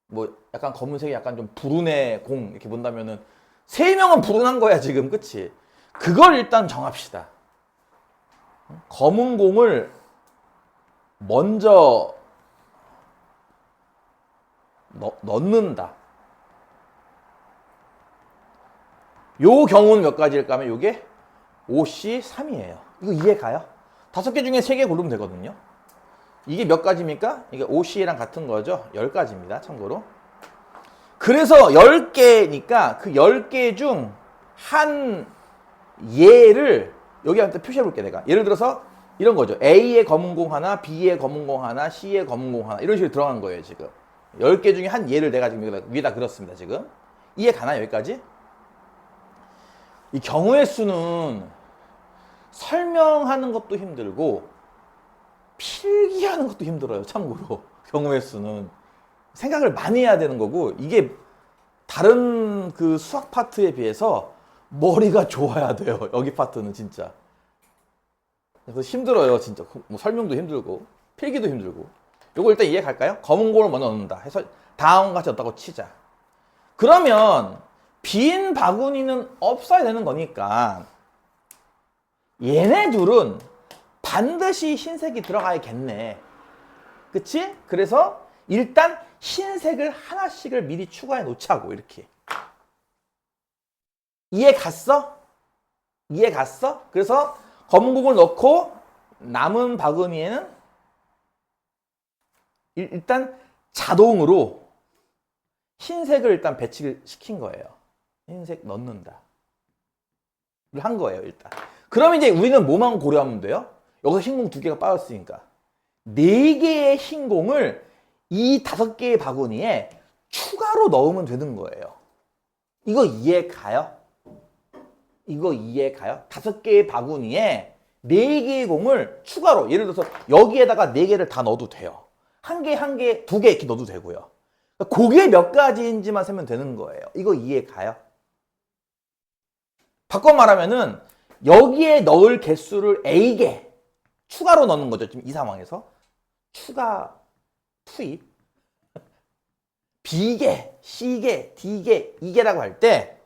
Speaker 1: 뭐 약간 검은색이 약간 좀 불운의 공 이렇게 본다면은 3명은 불운한 거야 지금. 그치? 그걸 일단 정합시다. 검은 공을 먼저 넣는다. 요 경우는 몇 가지일까 하면 요게 OC3이에요. 이거 이해 가요? 5개 중에 3개 고르면 되거든요. 이게 몇 가지입니까? 이게 OC랑 같은 거죠. 10가지입니다. 참고로. 그래서 10개니까 그 10개 중 한 예를 여기한테 표시해 볼게 내가. 예를 들어서 이런 거죠. A의 검은공 하나, B의 검은공 하나, C의 검은공 하나 이런 식으로 들어간 거예요. 지금 10개 중에 한 예를 내가 지금 위에다 그렸습니다. 지금 이해 가나요? 여기까지? 이 경우의 수는 설명하는 것도 힘들고 필기하는 것도 힘들어요. 참고로 경우의 수는 생각을 많이 해야 되는 거고 이게 다른 그 수학 파트에 비해서 머리가 좋아야 돼요. 여기 파트는 진짜. 그래서 힘들어요. 진짜 뭐 설명도 힘들고 필기도 힘들고. 요거 일단 이해 갈까요? 검은 공을 먼저 넣는다 해서 다음과 같이 넣었다고 치자. 그러면 빈 바구니는 없어야 되는 거니까 얘네 둘은 반드시 흰색이 들어가야겠네. 그치? 그래서 일단 흰색을 하나씩을 미리 추가해 놓자고 이렇게. 이해 갔어? 이해 갔어? 그래서 검은 공을 넣고 남은 바구니에는 일단 자동으로 흰색을 일단 배치를 시킨 거예요. 흰색 넣는다. 한 거예요, 일단. 그럼 이제 우리는 뭐만 고려하면 돼요? 여기서 흰 공 2개가 빠졌으니까 4개의 흰 공을 이 5개의 바구니에 추가로 넣으면 되는 거예요. 이거 이해 가요? 이거 이해 가요? 5개의 바구니에 4개의 공을 추가로 예를 들어서 여기에다가 4개를 다 넣어도 돼요. 1개, 1개, 2개 이렇게 넣어도 되고요. 그게 몇 가지인지만 세면 되는 거예요. 이거 이해 가요? 바꿔 말하면은 여기에 넣을 개수를 A개 추가로 넣는 거죠. 지금 이 상황에서. 추가 투입. B개, C개, D개, E개라고 할 때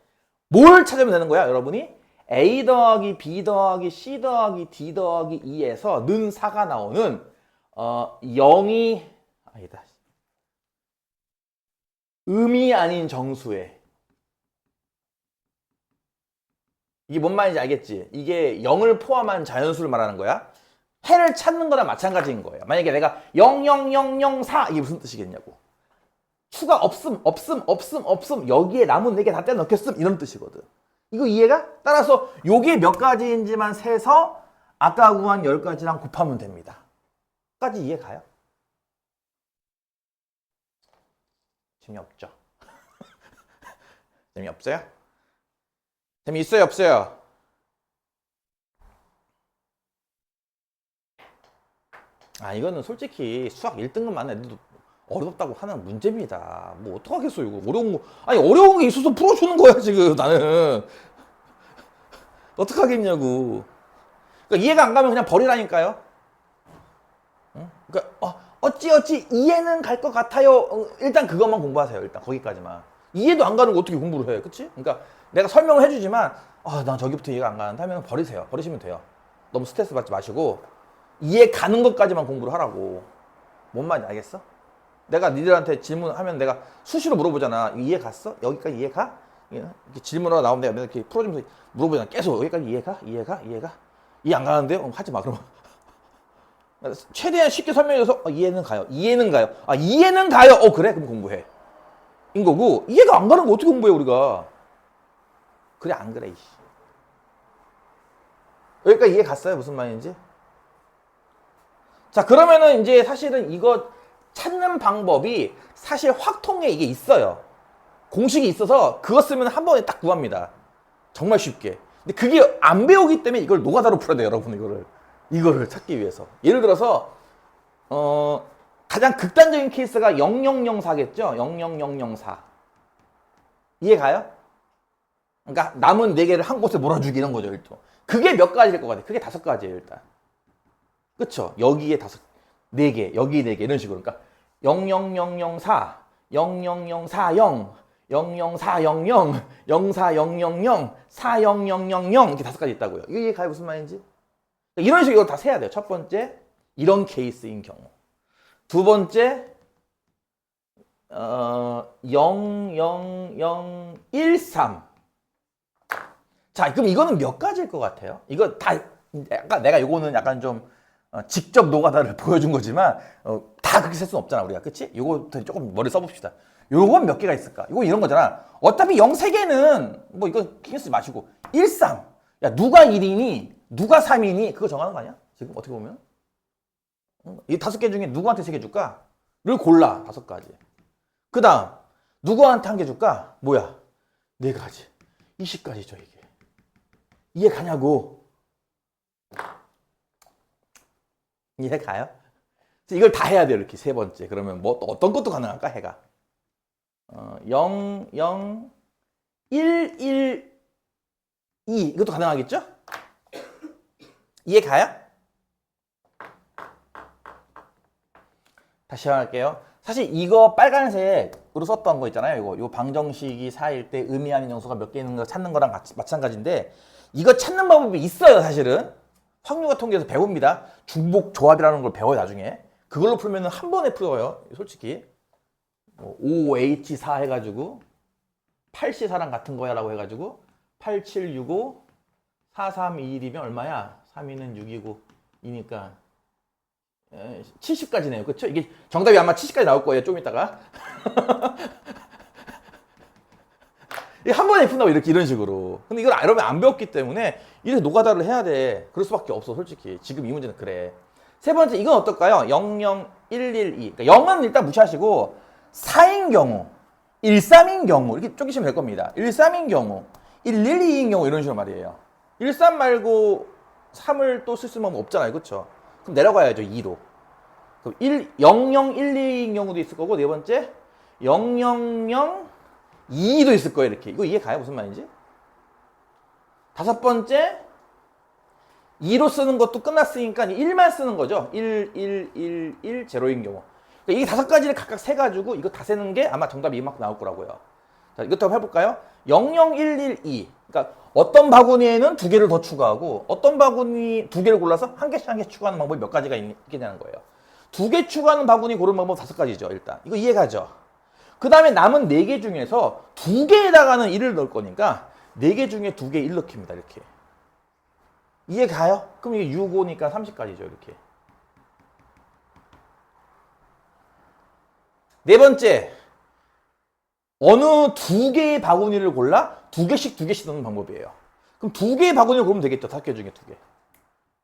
Speaker 1: 뭘 찾으면 되는 거야, 여러분이? A 더하기 B 더하기 C 더하기 D 더하기 E에서 는 4가 나오는 0이 아니다. 음이 아닌 정수에 이게 뭔 말인지 알겠지? 이게 0을 포함한 자연수를 말하는 거야. 해를 찾는 거랑 마찬가지인 거예요. 만약에 내가 00004 이게 무슨 뜻이겠냐고. 수가 없음 여기에 남은 4개 다 떼어 넣겠음 이런 뜻이거든. 이거 이해가? 따라서 요게 몇 가지인지만 세서 아까 구한 10가지랑 곱하면 됩니다. 까지 이해 가요? 재미없죠? 재미없어요? 재미있어요? 없어요? 아 이거는 솔직히 수학 1등급 맞는 애들도 어렵다고 하는 문제입니다. 뭐 어떡하겠어 이거 어려운 거 아니 어려운 게 있어서 풀어주는 거야 지금 나는 어떡하겠냐고. 그러니까 이해가 안 가면 그냥 버리라니까요. 응? 그러니까 어찌 이해는 갈 것 같아요. 일단 그것만 공부하세요. 일단 거기까지만. 이해도 안 가는 거 어떻게 공부를 해, 그치? 그러니까 내가 설명을 해주지만 난 저기부터 이해가 안 가는데 하면 버리세요. 버리시면 돼요. 너무 스트레스 받지 마시고 이해 가는 것까지만 공부를 하라고. 뭔 말인지 알겠어? 내가 니들한테 질문하면 내가 수시로 물어보잖아. 이해 갔어? 여기까지 이해 가? 이렇게 질문하러 나오면 내가 이렇게 풀어주면서 물어보잖아. 계속 여기까지 이해 가? 이해 가? 이해 가? 이해 안 가는데요? 하지 마 그러면. 최대한 쉽게 설명해줘서 이해는 가요. 이해는 가요. 이해는 가요. 그래? 그럼 공부해. 인 거고 이해가 안 가는 거 어떻게 공부해 우리가. 그래 안 그래 이씨. 여기까지 이해 갔어요? 무슨 말인지? 자 그러면은 이제 사실은 이거 찾는 방법이 사실 확통에 이게 있어요. 공식이 있어서 그거 쓰면 한 번에 딱 구합니다. 정말 쉽게. 근데 그게 안 배우기 때문에 이걸 노가다로 풀어야 돼요, 여러분. 이거를 찾기 위해서. 예를 들어서 가장 극단적인 케이스가 00004겠죠? 00004. 이해 가요? 그러니까 남은 4개를 한 곳에 몰아주기 이런 거죠, 일단. 그게 몇 가지일 것 같아요? 그게 5가지예요, 일단. 그쵸? 여기에 4개, 여기 4개 이런 식으로. 그러니까 00004, 00040, 00400, 04000, 40000 이렇게 5가지 있다고요. 이게 가요 무슨 말인지? 이런 식으로 다 세야 돼요. 첫 번째, 이런 케이스인 경우. 두 번째, 00013. 자, 그럼 이거는 몇 가지일 것 같아요? 이거 다, 약간 내가 이거는 약간 좀 직접 노가다를 보여준 거지만 다 그렇게 쓸 수는 없잖아 우리가. 그치? 이거 조금 머리 써봅시다. 요건 몇 개가 있을까? 이거 이런 거잖아. 어차피 0 3개는 뭐 이거 신경 쓰지 마시고 1, 3. 야, 누가 1이니? 누가 3이니? 그거 정하는 거 아니야? 지금 어떻게 보면? 이 5개 중에 누구한테 3개 줄까? 를 골라. 5가지. 그 다음 누구한테 1개 줄까? 뭐야? 4가지. 20가지죠 이게. 이해 가냐고. 이해 가요? 이걸 다 해야 돼요 이렇게 세 번째. 그러면 뭐 또 어떤 것도 가능할까? 해가 0, 0, 1, 1, 2 이것도 가능하겠죠? 이해 가요? 다시 할게요. 사실 이거 빨간색으로 썼던 거 있잖아요. 이거 방정식이 4일 때 의미하는 정수가 몇 개 있는 거 찾는 거랑 마찬가지인데 이거 찾는 방법이 있어요 사실은. 확률과 통계에서 배웁니다. 중복 조합이라는 걸 배워요 나중에. 그걸로 풀면 한 번에 풀어요 솔직히. 5H4 해가지고 8C4랑 같은 거야 라고 해가지고 8765 4321이면 얼마야? 3위는 6이고 2니까 70까지네요. 그렇죠? 이게 정답이 아마 70까지 나올 거예요. 좀 이따가. 한 번에 푼다고 이렇게 이런 식으로. 근데 이걸 여러분이 안 배웠기 때문에 이렇게 노가다를 해야 돼. 그럴 수밖에 없어 솔직히. 지금 이 문제는 그래. 세 번째 이건 어떨까요? 00112. 그러니까 0은 일단 무시하시고 4인 경우, 13인 경우 이렇게 쪼개시면 될 겁니다. 13인 경우, 112인 경우 이런 식으로 말이에요. 13 말고 3을 또 쓸 수는 없잖아요. 그렇죠? 그럼 내려가야죠. 2로. 그럼 0012인 경우도 있을 거고 네 번째 00022도 있을 거예요. 이렇게. 이거 이해 가요? 무슨 말인지? 다섯 번째 2로 쓰는 것도 끝났으니까 1만 쓰는 거죠. 1, 1, 1, 1, 0인 경우. 그러니까 이 5가지를 각각 세가지고 이거 다 세는 게 아마 정답이 이만큼 나올 거라고요. 자, 이것도 한번 해볼까요? 00112. 그러니까 어떤 바구니에는 2개를 더 추가하고 어떤 바구니 2개를 골라서 한 개씩 한 개씩 추가하는 방법이 몇 가지가 있겠냐는 거예요. 2개 추가하는 바구니 고르는 방법 5가지죠. 일단 이거 이해가죠? 그 다음에 남은 4개 중에서 2개에다가는 1을 넣을 거니까 4개 중에 2개 1 넣기입니다. 이렇게. 이해 가요? 그럼 이게 6, 5니까 30까지죠. 이렇게. 네 번째, 어느 2개의 바구니를 골라 2개씩 넣는 방법이에요. 그럼 2개의 바구니를 고르면 되겠죠. 5개 중에 2개.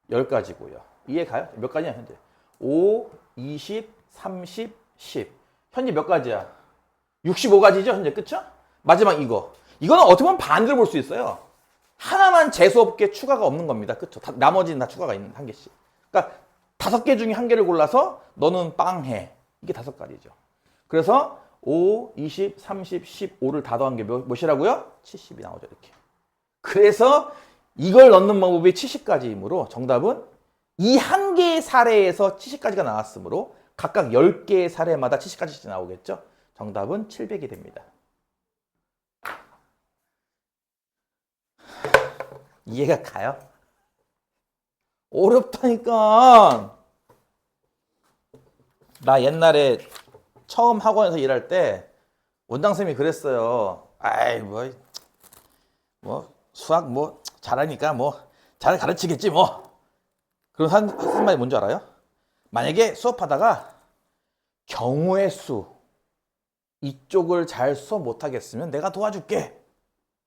Speaker 1: 10가지고요. 이해 가요? 몇 가지냐 현재? 5, 20, 30, 10. 현재 몇 가지야? 65가지죠? 현재 그쵸? 마지막 이거. 이거는 어떻게 보면 반대로 볼 수 있어요. 하나만 재수없게 추가가 없는 겁니다. 그쵸? 나머지는 다 추가가 있는 한 개씩. 그러니까 5개 중에 한 개를 골라서 너는 빵 해. 이게 5가지죠. 그래서 5, 20, 30, 15를 다 더한 게 몇이라고요? 70이 나오죠. 이렇게. 그래서 이걸 넣는 방법이 70가지이므로 정답은 이 한 개의 사례에서 70가지가 나왔으므로 각각 10개의 사례마다 70가지씩 나오겠죠. 정답은 700이 됩니다. 이해가 가요? 어렵다니까. 나 옛날에 처음 학원에서 일할 때 원장쌤이 그랬어요. 아이 뭐 수학 뭐 잘하니까 뭐 잘 가르치겠지 뭐. 그럼 한 말이 뭔지 알아요? 만약에 수업하다가 경우의 수 이쪽을 잘 수업 못하겠으면 내가 도와줄게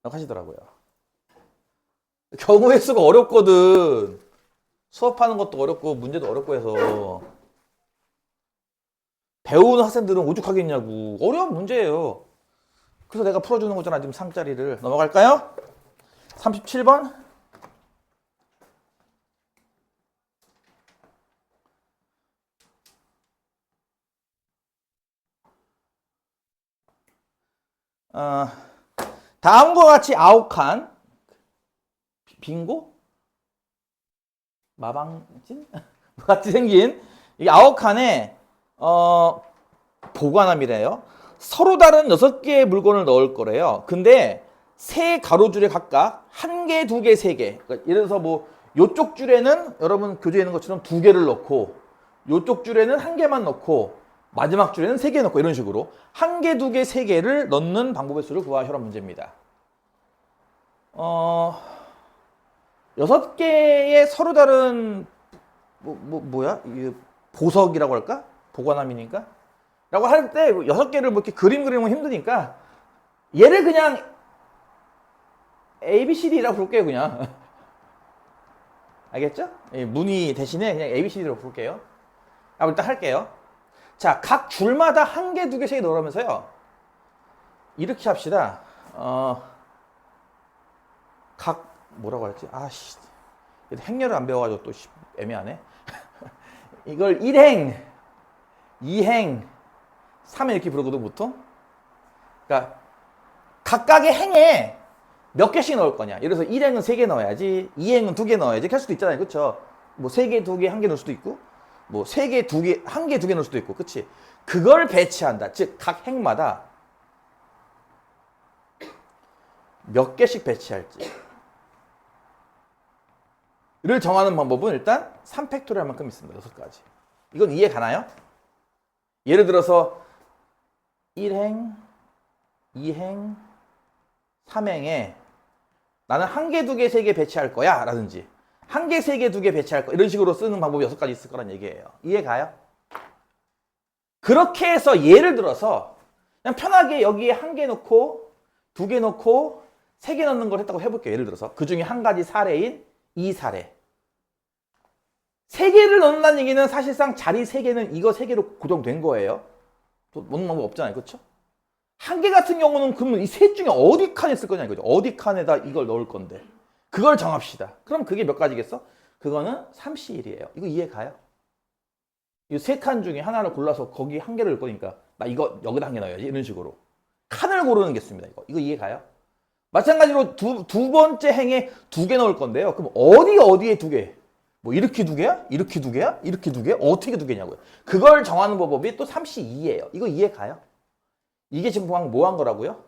Speaker 1: 라고 하시더라고요. 경우의 수가 어렵거든. 수업하는 것도 어렵고 문제도 어렵고 해서 배우는 학생들은 오죽하겠냐고. 어려운 문제예요. 그래서 내가 풀어주는 거잖아 지금 3짜리를. 넘어갈까요? 37번. 다음과 같이 아욱한 빙고? 마방진? 같이 생긴 이 아욱칸에 보관함이래요. 서로 다른 6개의 물건을 넣을 거래요. 근데 세 가로줄에 각각 1개, 2개, 3개. 그러니까 예를 들어서 뭐 요쪽 줄에는 여러분 교재에 있는 것처럼 2개를 넣고 요쪽 줄에는 1개만 넣고 마지막 줄에는 3개 넣고 이런 식으로 1개, 2개, 3개를 넣는 방법의 수를 구하시라는 문제입니다. 6개의 서로 다른 뭐야? 이게 보석이라고 할까? 보관함이니까? 라고 할 때 6개를 뭐 이렇게 그림 그리면 힘드니까 얘를 그냥 ABCD라고 부를게요, 그냥. 알겠죠? 문의 대신에 그냥 ABCD로 부를게요. 일단 할게요. 자, 각 줄마다 1개, 2개, 3개 넣으면서요. 이렇게 합시다. 뭐라고 했지? 아씨. 행렬을 안 배워가지고 또 애매하네. 이걸 1행, 2행, 3행 이렇게 부르거든, 보통. 그러니까 각각의 행에 몇 개씩 넣을 거냐. 예를 들어서 1행은 3개 넣어야지, 2행은 2개 넣어야지. 이렇게 할 수도 있잖아요. 그쵸? 뭐 3개, 2개, 1개 넣을 수도 있고, 뭐 3개, 2개, 1개, 2개 넣을 수도 있고, 그치? 그걸 배치한다. 즉, 각 행마다 몇 개씩 배치할지. 를 정하는 방법은 일단 3팩토리얼만큼 있습니다. 6가지. 이건 이해 가나요? 예를 들어서 1행, 2행, 3행에 나는 1개, 2개, 3개 배치할 거야 라든지 1개, 3개, 2개 배치할 거야 이런 식으로 쓰는 방법이 6가지 있을 거란 얘기예요. 이해 가요? 그렇게 해서 예를 들어서 그냥 편하게 여기에 1개 넣고 2개 넣고 3개 넣는 걸 했다고 해볼게요. 예를 들어서 그 중에 한 가지 사례인 이 사례. 3개를 넣는다는 얘기는 사실상 자리 3개는 이거 3개로 고정된 거예요. 또 넣는 방법 없잖아요. 그렇죠? 1개 같은 경우는 그러면 이 셋 중에 어디 칸에 쓸 거냐 이거죠. 어디 칸에다 이걸 넣을 건데. 그걸 정합시다. 그럼 그게 몇 가지겠어? 그거는 3C1이에요. 이거 이해 가요? 이 3칸 중에 하나를 골라서 거기 1개를 넣을 거니까 나 이거 여기다 1개 넣어야지. 이런 식으로. 칸을 고르는 게 있습니다. 이거 이해 가요? 마찬가지로 두 번째 행에 2개 넣을 건데요. 그럼 어디에 2개? 뭐 이렇게 2개야? 이렇게 2개야? 이렇게 2개? 어떻게 2개냐고요. 그걸 정하는 방법이 또 3C2예요. 이거 이해 가요? 이게 지금 뭐 한 거라고요?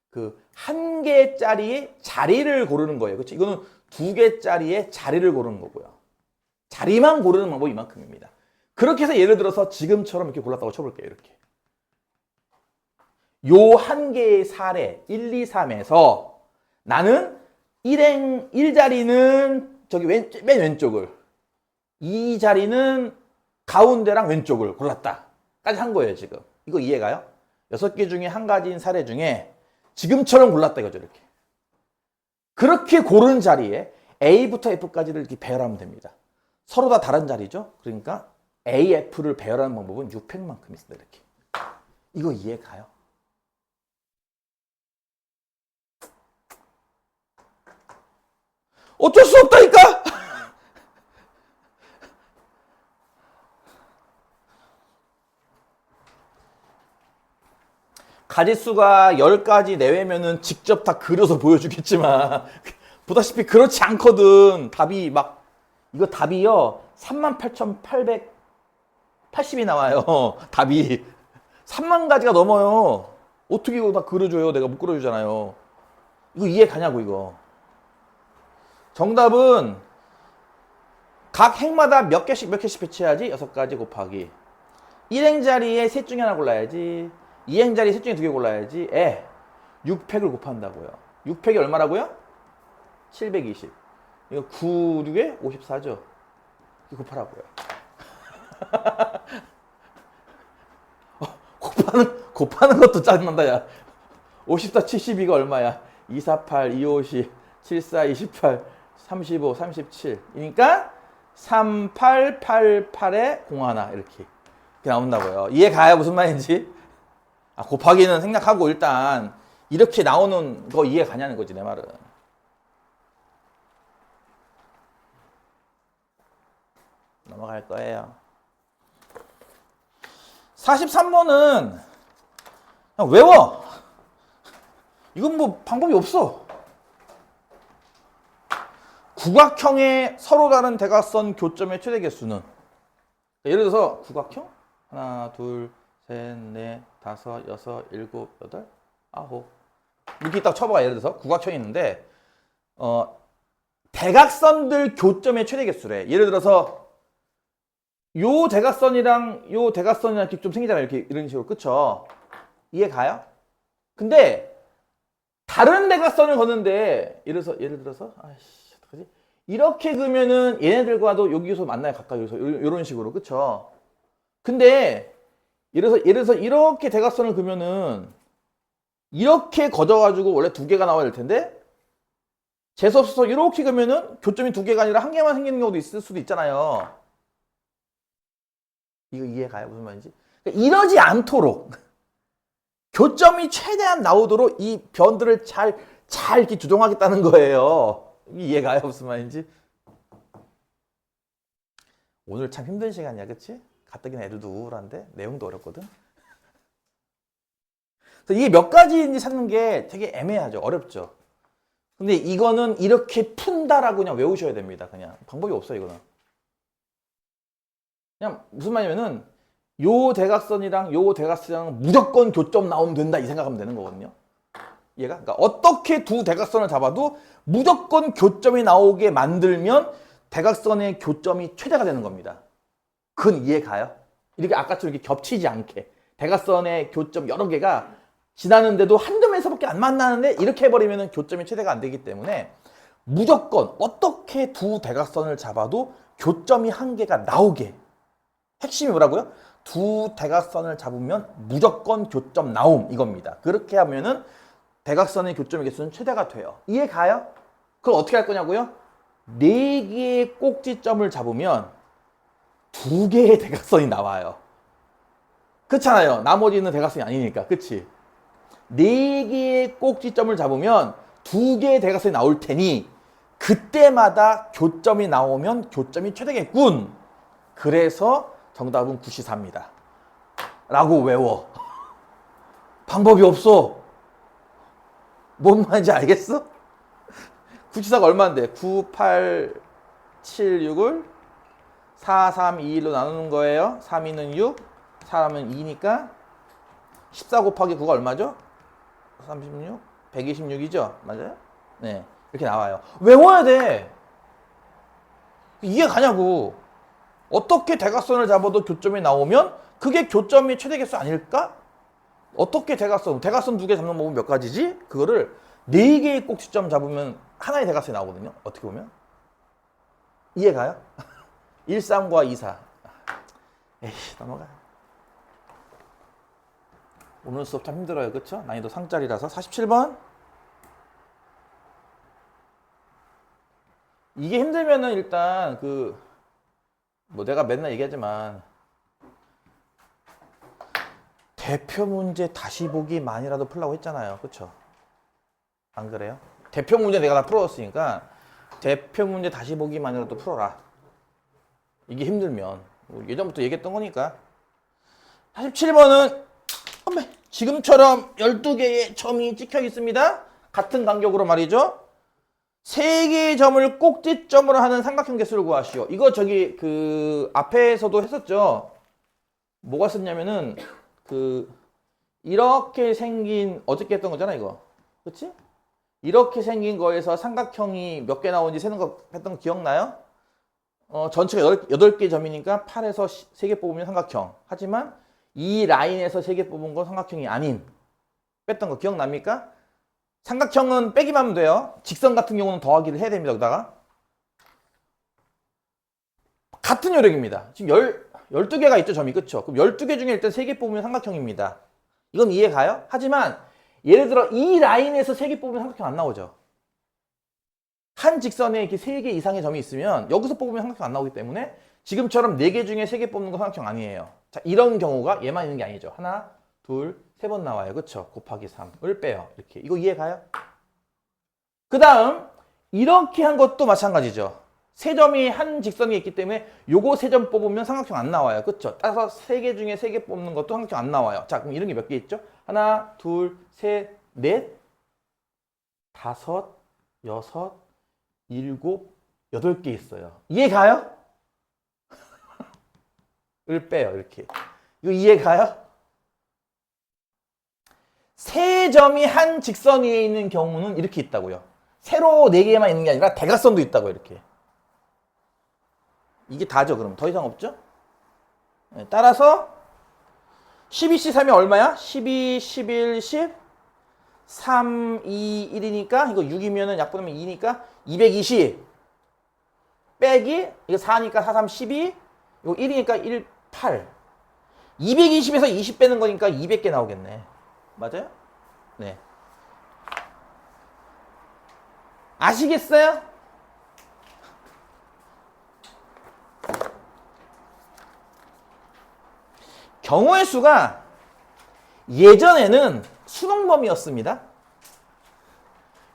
Speaker 1: 그 1개짜리의 자리를 고르는 거예요. 그렇죠? 이거는 2개짜리의 자리를 고르는 거고요. 자리만 고르는 방법이 이만큼입니다. 그렇게 해서 예를 들어서 지금처럼 이렇게 골랐다고 쳐볼게요. 이렇게. 요 1개의 사례 1, 2, 3에서 나는 1자리는 저기 맨 왼쪽을 2자리는 가운데랑 왼쪽을 골랐다 까지 한 거예요. 지금 이거 이해가요? 6개 중에 한 가지인 사례 중에 지금처럼 골랐다 이거죠. 이렇게 그렇게 고른 자리에 A부터 F까지를 이렇게 배열하면 됩니다. 서로 다 다른 자리죠. 그러니까 A, F를 배열하는 방법은 6팩만큼 있습니다. 이렇게 이거 이해가요? 어쩔 수 없다니까. 가짓수가 10가지 내외면은 직접 다 그려서 보여주겠지만 보다시피 그렇지 않거든. 답이 막 이거 답이요 38,880이 나와요. 답이 3만 가지가 넘어요. 어떻게 이거 다 그려줘요? 내가 못 그려주잖아요. 이거 이해 가냐고 이거. 정답은 각 행마다 몇 개씩 배치해야지? 6가지 곱하기 1행 자리에 셋 중에 하나 골라야지. 2행 자리에 셋 중에 2개 골라야지. 6팩을 곱한다고요. 6팩이 얼마라고요? 720. 이거 9, 6에 54죠. 이거 곱하라고요. 곱하는 것도 짜증난다 야. 54, 72가 얼마야? 248, 250, 74, 28, 35, 37. 그러니까 3888에 01 이렇게 나온다고요. 이해 가요? 무슨 말인지? 곱하기는 생략하고 일단 이렇게 나오는 거 이해 가냐는 거지 내 말은. 넘어갈 거예요. 43번은 그냥 외워. 이건 뭐 방법이 없어. 구각형의 서로 다른 대각선 교점의 최대 개수는 예를 들어서 구각형 하나, 둘, 셋, 넷, 다섯, 여섯, 일곱, 여덟, 아홉 이렇게 딱 쳐봐. 예를 들어서 구각형이 있는데 대각선들 교점의 최대 개수래. 예를 들어서 요 대각선이랑 요 대각선이랑 이렇게 좀 생기잖아요. 이렇게 이런 식으로. 그쵸? 이해 가요? 근데 다른 대각선을 걷는데 예를 들어서 아이씨 어떡하지? 이렇게 그으면은 얘네들과도 여기서 만나요. 가까이 여기서 이런 식으로. 그쵸? 근데 예를 들어서 이렇게 대각선을 그으면은 이렇게 거져가지고 원래 두 개가 나와야 될 텐데 재수 없어서 이렇게 그으면은 교점이 두 개가 아니라 한 개만 생기는 경우도 있을 수도 있잖아요. 이거 이해가요? 무슨 말인지? 그러니까 이러지 않도록 교점이 최대한 나오도록 이 변들을 잘 이렇게 조정하겠다는 거예요. 이해가요? 무슨 말인지? 오늘 참 힘든 시간이야, 그치? 가뜩이나 애들도 우울한데 내용도 어렵거든. 그래서 이게 몇 가지인지 찾는 게 되게 애매하죠. 어렵죠. 근데 이거는 이렇게 푼다라고 그냥 외우셔야 됩니다. 그냥 방법이 없어요, 이거는. 그냥 무슨 말이냐면은 요 대각선이랑 요 대각선이랑 무조건 교점 나오면 된다 이 생각하면 되는 거거든요. 얘가 그러니까 어떻게 두 대각선을 잡아도 무조건 교점이 나오게 만들면 대각선의 교점이 최대가 되는 겁니다. 그건 이해가요? 이렇게 아까처럼 이렇게 겹치지 않게 대각선의 교점 여러 개가 지나는데도 한 점에서밖에 안 만나는데 이렇게 해버리면 교점이 최대가 안 되기 때문에 무조건 어떻게 두 대각선을 잡아도 교점이 한 개가 나오게. 핵심이 뭐라고요? 두 대각선을 잡으면 무조건 교점 나옴 이겁니다. 그렇게 하면은 대각선의 교점의 개수는 최대가 돼요. 이해 가요? 그럼 어떻게 할 거냐고요? 4개의 꼭지점을 잡으면 2개의 대각선이 나와요. 그렇잖아요. 나머지는 대각선이 아니니까. 그치? 4개의 꼭지점을 잡으면 2개의 대각선이 나올 테니 그때마다 교점이 나오면 교점이 최대겠군. 그래서 정답은 94입니다. 라고 외워. 방법이 없어. 뭔 말인지 알겠어? 94가 얼마인데? 9, 8, 7, 6을 4, 3, 2, 1로 나누는 거예요. 3, 2는 6, 4하면 2니까 14 곱하기 9가 얼마죠? 36? 126이죠? 맞아요? 네. 이렇게 나와요. 외워야 돼. 이해 가냐고. 어떻게 대각선을 잡아도 교점이 나오면 그게 교점이 최대 개수 아닐까? 어떻게 대각선 2개 잡는 법은 몇 가지지? 그거를 4개의 꼭지점 잡으면 하나의 대각선이 나오거든요. 어떻게 보면. 이해가요? 13과 24. 에이, 넘어가. 오늘 수업 참 힘들어요. 그쵸? 난이도 상짜리라서. 47번. 이게 힘들면은 일단 내가 맨날 얘기하지만 대표 문제 다시 보기만이라도 풀라고 했잖아요. 그쵸? 안 그래요? 대표 문제 내가 다 풀어줬으니까 대표 문제 다시 보기만이라도 풀어라. 이게 힘들면. 예전부터 얘기했던 거니까. 47번은 지금처럼 12개의 점이 찍혀 있습니다. 같은 간격으로 말이죠. 3개의 점을 꼭지점으로 하는 삼각형 개수를 구하시오. 이거 앞에서도 했었죠. 뭐가 썼냐면은 이렇게 생긴 어저께 했던 거잖아 이거. 그치? 이렇게 생긴 거에서 삼각형이 몇 개 나오는지 세는 거 했던 거 기억나요? 전체가 8개 점이니까 8에서 3개 뽑으면 삼각형. 하지만 이 라인에서 3개 뽑은 건 삼각형이 아닌 뺐던 거 기억납니까? 삼각형은 빼기만 하면 돼요. 직선 같은 경우는 더하기를 해야 됩니다. 여기다가 같은 요령입니다. 지금 12개가 있죠, 점이. 그쵸? 그럼 12개 중에 일단 3개 뽑으면 삼각형입니다. 이건 이해 가요? 하지만 예를 들어 이 라인에서 3개 뽑으면 삼각형 안 나오죠. 한 직선에 이렇게 3개 이상의 점이 있으면 여기서 뽑으면 삼각형 안 나오기 때문에 지금처럼 4개 중에 3개 뽑는 건 삼각형 아니에요. 자, 이런 경우가 얘만 있는 게 아니죠. 하나, 둘, 3번 나와요. 그쵸? 곱하기 3을 빼요. 이렇게. 이거 이해 가요? 그 다음 이렇게 한 것도 마찬가지죠. 3점이 한 직선에 있기 때문에 요거 3점 뽑으면 삼각형 안 나와요. 그쵸? 따라서 3개 중에 3개 뽑는 것도 삼각형 안 나와요. 자, 그럼 이런 게 몇 개 있죠? 하나, 둘, 셋, 넷, 5, 6, 7, 8개 있어요. 이해 가요? 을 빼요. 이렇게. 이거 이해 가요? 3점이 한 직선 위에 있는 경우는 이렇게 있다고요. 세로 4개만 있는 게 아니라 대각선도 있다고요. 이렇게. 이게 다죠. 그럼 더 이상 없죠? 네, 따라서 12C 3이 얼마야? 12, 11, 10, 3, 2, 1이니까 이거 6이면은 약분하면 2니까 220. 빼기 이거 4니까 4, 3, 12 이거 1이니까 1, 8 220에서 20 빼는 거니까 200개 나오겠네. 맞아요? 네. 아시겠어요? 경우의 수가 예전에는 수능범위였습니다.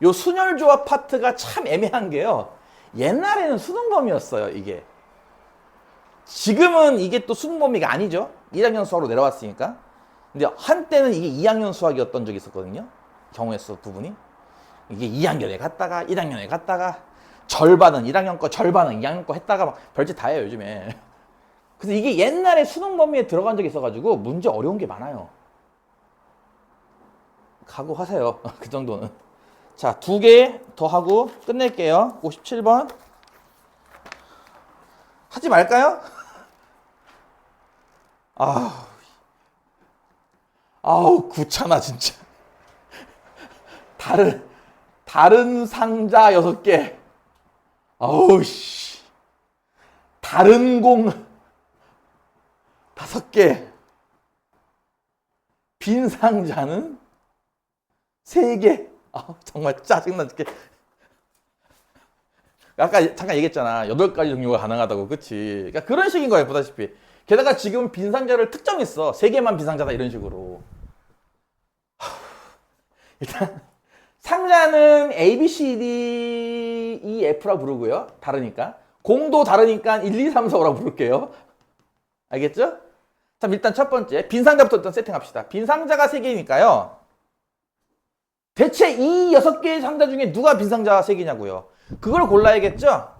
Speaker 1: 요 순열조합 파트가 참 애매한 게요. 옛날에는 수능범위였어요, 이게. 지금은 이게 또 수능범위가 아니죠. 1학년 수학으로 내려왔으니까. 근데 한때는 이게 2학년 수학이었던 적이 있었거든요. 경우의 수 부분이. 이게 2학년에 갔다가 1학년에 갔다가 절반은 1학년 거 절반은 2학년 거 했다가 막 별짓 다 해요, 요즘에. 그래서 이게 옛날에 수능 범위에 들어간 적이 있어가지고 문제 어려운 게 많아요. 각오하세요. 그 정도는. 자, 2개 더 하고 끝낼게요. 57번. 하지 말까요? 아우, 귀찮아, 진짜. 다른 상자 6개. 아우, 씨. 다른 공 5개. 빈 상자는 3개. 정말 짜증나 죽게. 아까 잠깐 얘기했잖아. 8가지 종류가 가능하다고. 그치? 그러니까 그런 식인 거예요, 보다시피. 게다가 지금 빈 상자를 특정했어. 3개만 빈 상자다, 이런 식으로. 일단 상자는 A, B, C, D, E, F라 부르고요. 다르니까. 공도 다르니까 1, 2, 3, 4, 5라고 부를게요. 알겠죠? 자, 일단 첫 번째. 빈 상자부터 일단 세팅합시다. 빈 상자가 3개니까요. 대체 이 6개의 상자 중에 누가 빈 상자 3개냐고요. 그걸 골라야겠죠?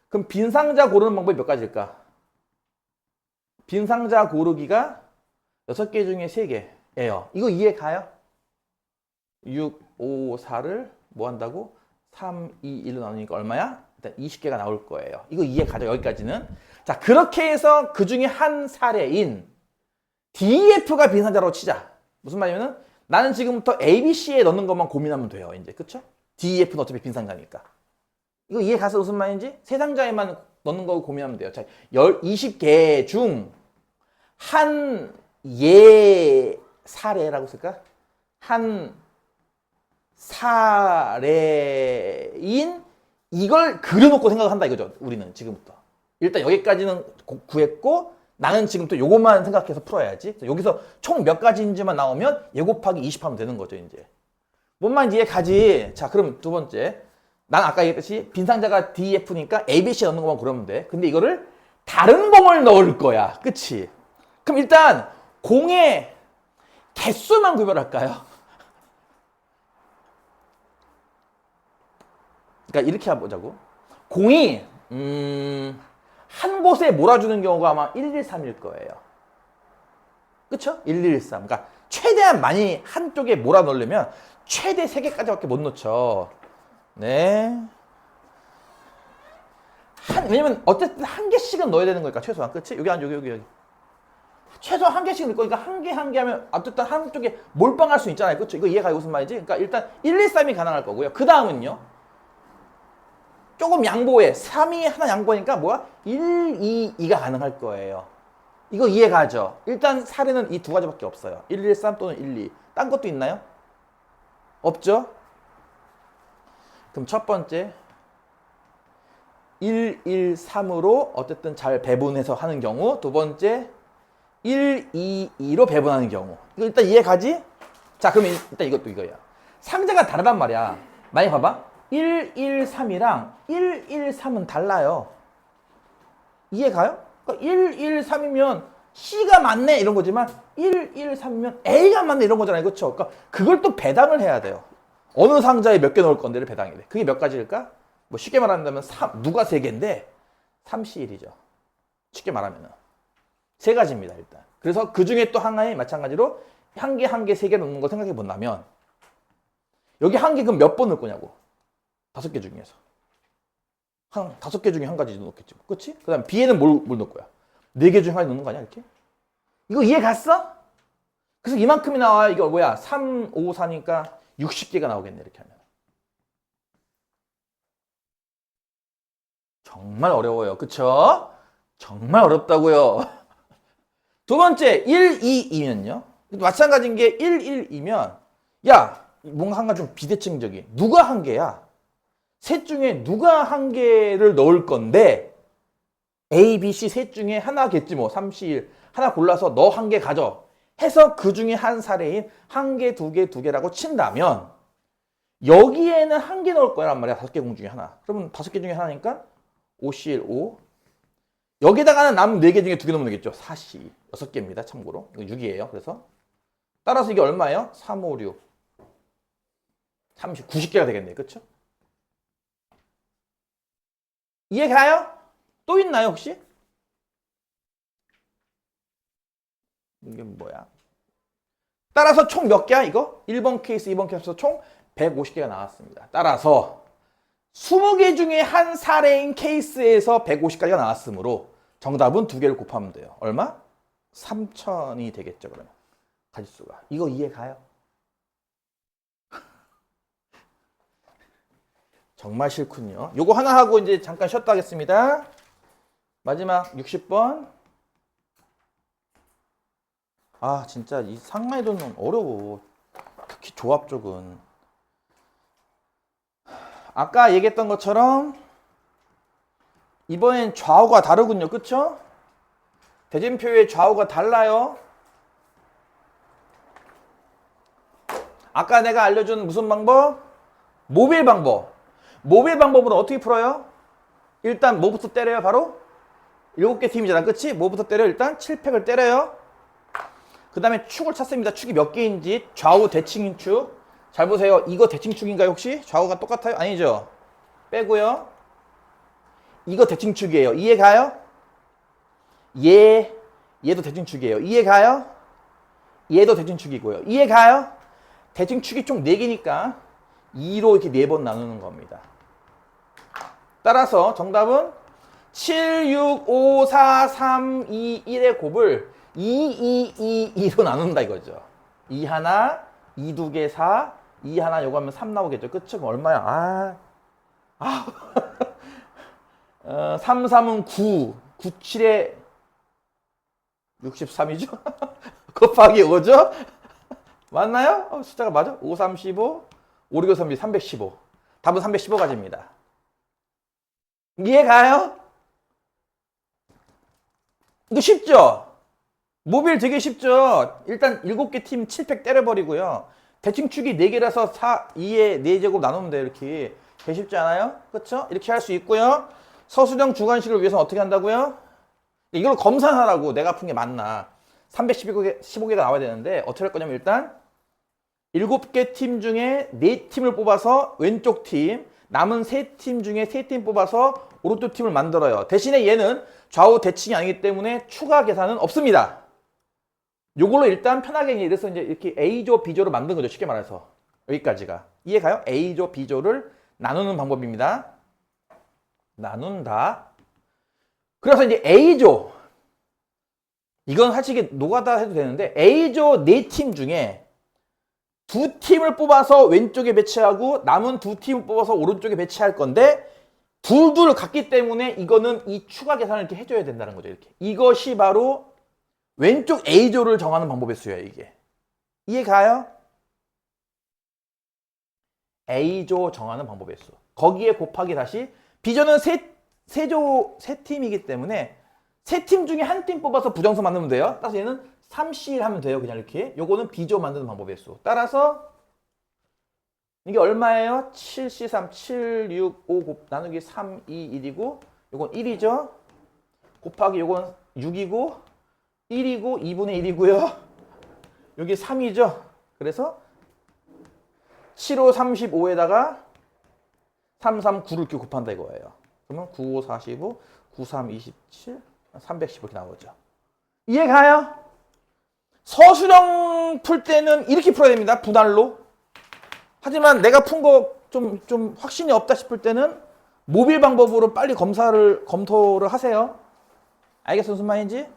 Speaker 1: 그럼 빈 상자 고르는 방법이 몇 가지일까? 빈 상자 고르기가 6개 중에 3개예요. 이거 이해 가요? 6, 5, 4를 뭐 한다고? 3, 2, 1로 나누니까 얼마야? 일단 20개가 나올 거예요. 이거 이해 가죠? 여기까지는. 자, 그렇게 해서 그 중에 한 사례인 DEF가 빈 상자로 치자. 무슨 말이냐면은 나는 지금부터 ABC에 넣는 것만 고민하면 돼요. 이제 그쵸? DEF는 어차피 빈 상자니까. 이거 이해 가서 무슨 말인지? 세 상자에만 넣는 거 고민하면 돼요. 자, 20개 중 한 사례라고 쓸까? 한 사례인 이걸 그려놓고 생각한다 이거죠. 우리는 지금부터. 일단 여기까지는 구했고 나는 지금 또 요것만 생각해서 풀어야지. 여기서 총 몇 가지인지만 나오면 얘 곱하기 20 하면 되는 거죠, 이제. 뭔 말인지 이해 가지? 자, 그럼 두 번째. 난 아까 얘기했듯이 빈 상자가 DF니까 ABC에 넣는 것만 그러면 돼. 근데 이거를 다른 공을 넣을 거야. 그치? 그럼 일단 공의 개수만 구별할까요? 그러니까 이렇게 해보자고. 공이 한 곳에 몰아주는 경우가 아마 113일 거예요. 그쵸? 113. 그러니까 최대한 많이 한쪽에 몰아 넣으려면 최대 3개까지밖에 못 넣죠. 네. 왜냐면 어쨌든 한 개씩은 넣어야 되는 거니까 최소한. 그치? 여기 여기. 최소한 한 개씩 넣을 거니까 한 개 하면 어쨌든 한쪽에 몰빵할 수 있잖아요. 그쵸? 이거 이해가 무슨 말이지? 그러니까 일단 113이 가능할 거고요. 그 다음은요. 조금 양보해. 3이 하나 양보하니까 뭐야? 1, 2, 2가 가능할 거예요. 이거 이해가죠? 일단 사례는 이 두 가지밖에 없어요. 1, 1, 3 또는 1, 2. 딴 것도 있나요? 없죠? 그럼 첫 번째 1, 1, 3으로 어쨌든 잘 배분해서 하는 경우. 두 번째 1, 2, 2로 배분하는 경우. 이거 일단 이해가지? 자, 그럼 일단 이것도 이거야. 상자가 다르단 말이야. 많이 봐봐. 1, 1, 3이랑 1, 1, 3은 달라요. 이해가요? 그러니까 1, 1, 3이면 C가 맞네 이런 거지만 1, 1, 3이면 A가 맞네 이런 거잖아요. 그렇죠? 그러니까 그걸 또 배당을 해야 돼요. 어느 상자에 몇 개 넣을 건데를 배당해야 돼. 그게 몇 가지일까? 뭐 쉽게 말한다면 누가 3개인데 3C1이죠. 쉽게 말하면은. 3가지입니다, 일단. 그래서 그 중에 또 하나에 마찬가지로 한 개, 3개 넣는 거 생각해 본다면 여기 한 개 그럼 몇 번 넣을 거냐고. 5개 중에서. 5개 중에 한 가지 넣겠지. 그치? 그 다음 B에는 뭘 넣을 거야? 4개 중에 하나 넣는 거 아니야, 이렇게? 이거 이해 갔어? 그래서 이만큼이 나와. 이거 뭐야? 3, 5, 4니까 60개가 나오겠네, 이렇게 하면. 정말 어려워요. 그쵸? 정말 어렵다고요. 두 번째, 1, 2, 2면요. 마찬가지인 게 1, 1, 2면 야, 뭔가 한가 좀 비대칭적인. 누가 한 개야? 셋 중에 누가 한 개를 넣을 건데 A, B, C 셋 중에 하나겠지 뭐. 3, 4, 1. 하나 골라서 너 한 개 가져. 해서 그 중에 한 사례인 한 개, 두 개, 두 개라고 친다면 여기에는 한 개 넣을 거란 말이야. 5개 공 중에 하나. 그러면 5개 중에 하나니까 5C1, 5. 여기다가는 남은 4개 중에 2개 넣으면 되겠죠. 4C. 6개입니다. 참고로. 이거 6이에요. 그래서 따라서 이게 얼마예요? 3, 5, 6. 30, 90개가 되겠네요. 그쵸? 이해 가요? 또 있나요, 혹시? 이게 뭐야? 따라서 총 몇 개야, 이거? 1번 케이스, 2번 케이스에서 총 150개가 나왔습니다. 따라서 20개 중에 한 사례인 케이스에서 150가지가 나왔으므로 정답은 2개를 곱하면 돼요. 얼마? 3000이 되겠죠, 그러면. 가지수가. 이거 이해 가요? 정말 싫군요. 요거 하나 하고 이제 잠깐 쉬었다 하겠습니다. 마지막 60번. 아, 진짜 이 상마이도는 어려워. 특히 조합 쪽은. 아까 얘기했던 것처럼 이번엔 좌우가 다르군요. 그쵸? 대진표의 좌우가 달라요. 아까 내가 알려준 무슨 방법? 모빌 방법. 모빌 방법으로 어떻게 풀어요? 일단 뭐부터 때려요? 바로 7개 팀이잖아. 그치? 뭐부터 때려요? 일단 7팩을 때려요. 그 다음에 축을 찾습니다. 축이 몇 개인지. 좌우 대칭인 축. 잘 보세요. 이거 대칭축인가요 혹시? 좌우가 똑같아요? 아니죠. 빼고요. 이거 대칭축이에요. 이해 가요? 얘도 대칭축이에요. 이해 가요? 얘도 대칭축이고요. 이해 가요? 대칭축이 총 4개니까 2로 이렇게 4번 나누는 겁니다. 따라서 정답은 7, 6, 5, 4, 3, 2, 1의 곱을 2, 2, 2, 2로 나눈다 이거죠. 2 하나, 2 두 개 4, 2 하나 요거 하면 3 나오겠죠. 그쵸? 그럼 얼마야? 3, 3은 9, 9, 7에 63이죠? 곱하기 5죠? 맞나요? 숫자가 맞아? 5, 3, 15, 5, 6, 3, 315. 답은 315가지입니다. 이해 가요? 이거 쉽죠? 모빌 되게 쉽죠? 일단 7개 팀 7팩 때려버리고요. 대칭축이 4개라서 2에 4제곱 나누면 돼요. 이렇게. 되게 쉽지 않아요? 그쵸? 이렇게 할 수 있고요. 서술형 주관식을 위해서 어떻게 한다고요? 이걸 검사하라고 내가 푼 게 맞나. 315개가 나와야 되는데 어떻게 할 거냐면 일단 7개 팀 중에 4팀을 뽑아서 왼쪽 팀, 남은 3팀 중에 3팀 뽑아서 오른쪽 팀을 만들어요. 대신에 얘는 좌우 대칭이 아니기 때문에 추가 계산은 없습니다. 요걸로 일단 편하게 이래서 이제 이렇게 A조, B조를 만든 거죠. 쉽게 말해서. 여기까지가. 이해가요? A조, B조를 나누는 방법입니다. 나눈다. 그래서 이제 A조. 이건 사실 노가다 해도 되는데 A조 4팀 중에 2팀을 뽑아서 왼쪽에 배치하고 남은 2팀을 뽑아서 오른쪽에 배치할 건데 둘둘 같기 때문에 이거는 이 추가 계산을 이렇게 해줘야 된다는 거죠. 이렇게. 이것이 바로 왼쪽 A조를 정하는 방법의 수예요. 이게. 이해 가요? A조 정하는 방법의 수. 거기에 곱하기 다시 B조는 세 팀이기 때문에 세 팀 중에 한 팀 뽑아서 부정수 만들면 돼요. 따라서 얘는 3C1 하면 돼요. 그냥 이렇게. 요거는 B조 만드는 방법의 수. 따라서 이게 얼마예요? 7C3, 7, 6, 5 나누기 3, 2, 1이고 요건 1이죠. 곱하기 요건 6이고 1이고 2분의 1이고요. 여기 3이죠. 그래서 7, 5, 35에다가 3, 3, 9를 이렇게 곱한다 이거예요. 그러면 9, 5, 45, 9, 3, 27, 315 이렇게 나오죠. 이해 가요? 서술형 풀 때는 이렇게 풀어야 됩니다. 분할로. 하지만 내가 푼 거 좀 확신이 없다 싶을 때는 모빌 방법으로 빨리 검토를 하세요. 알겠어? 무슨 말인지?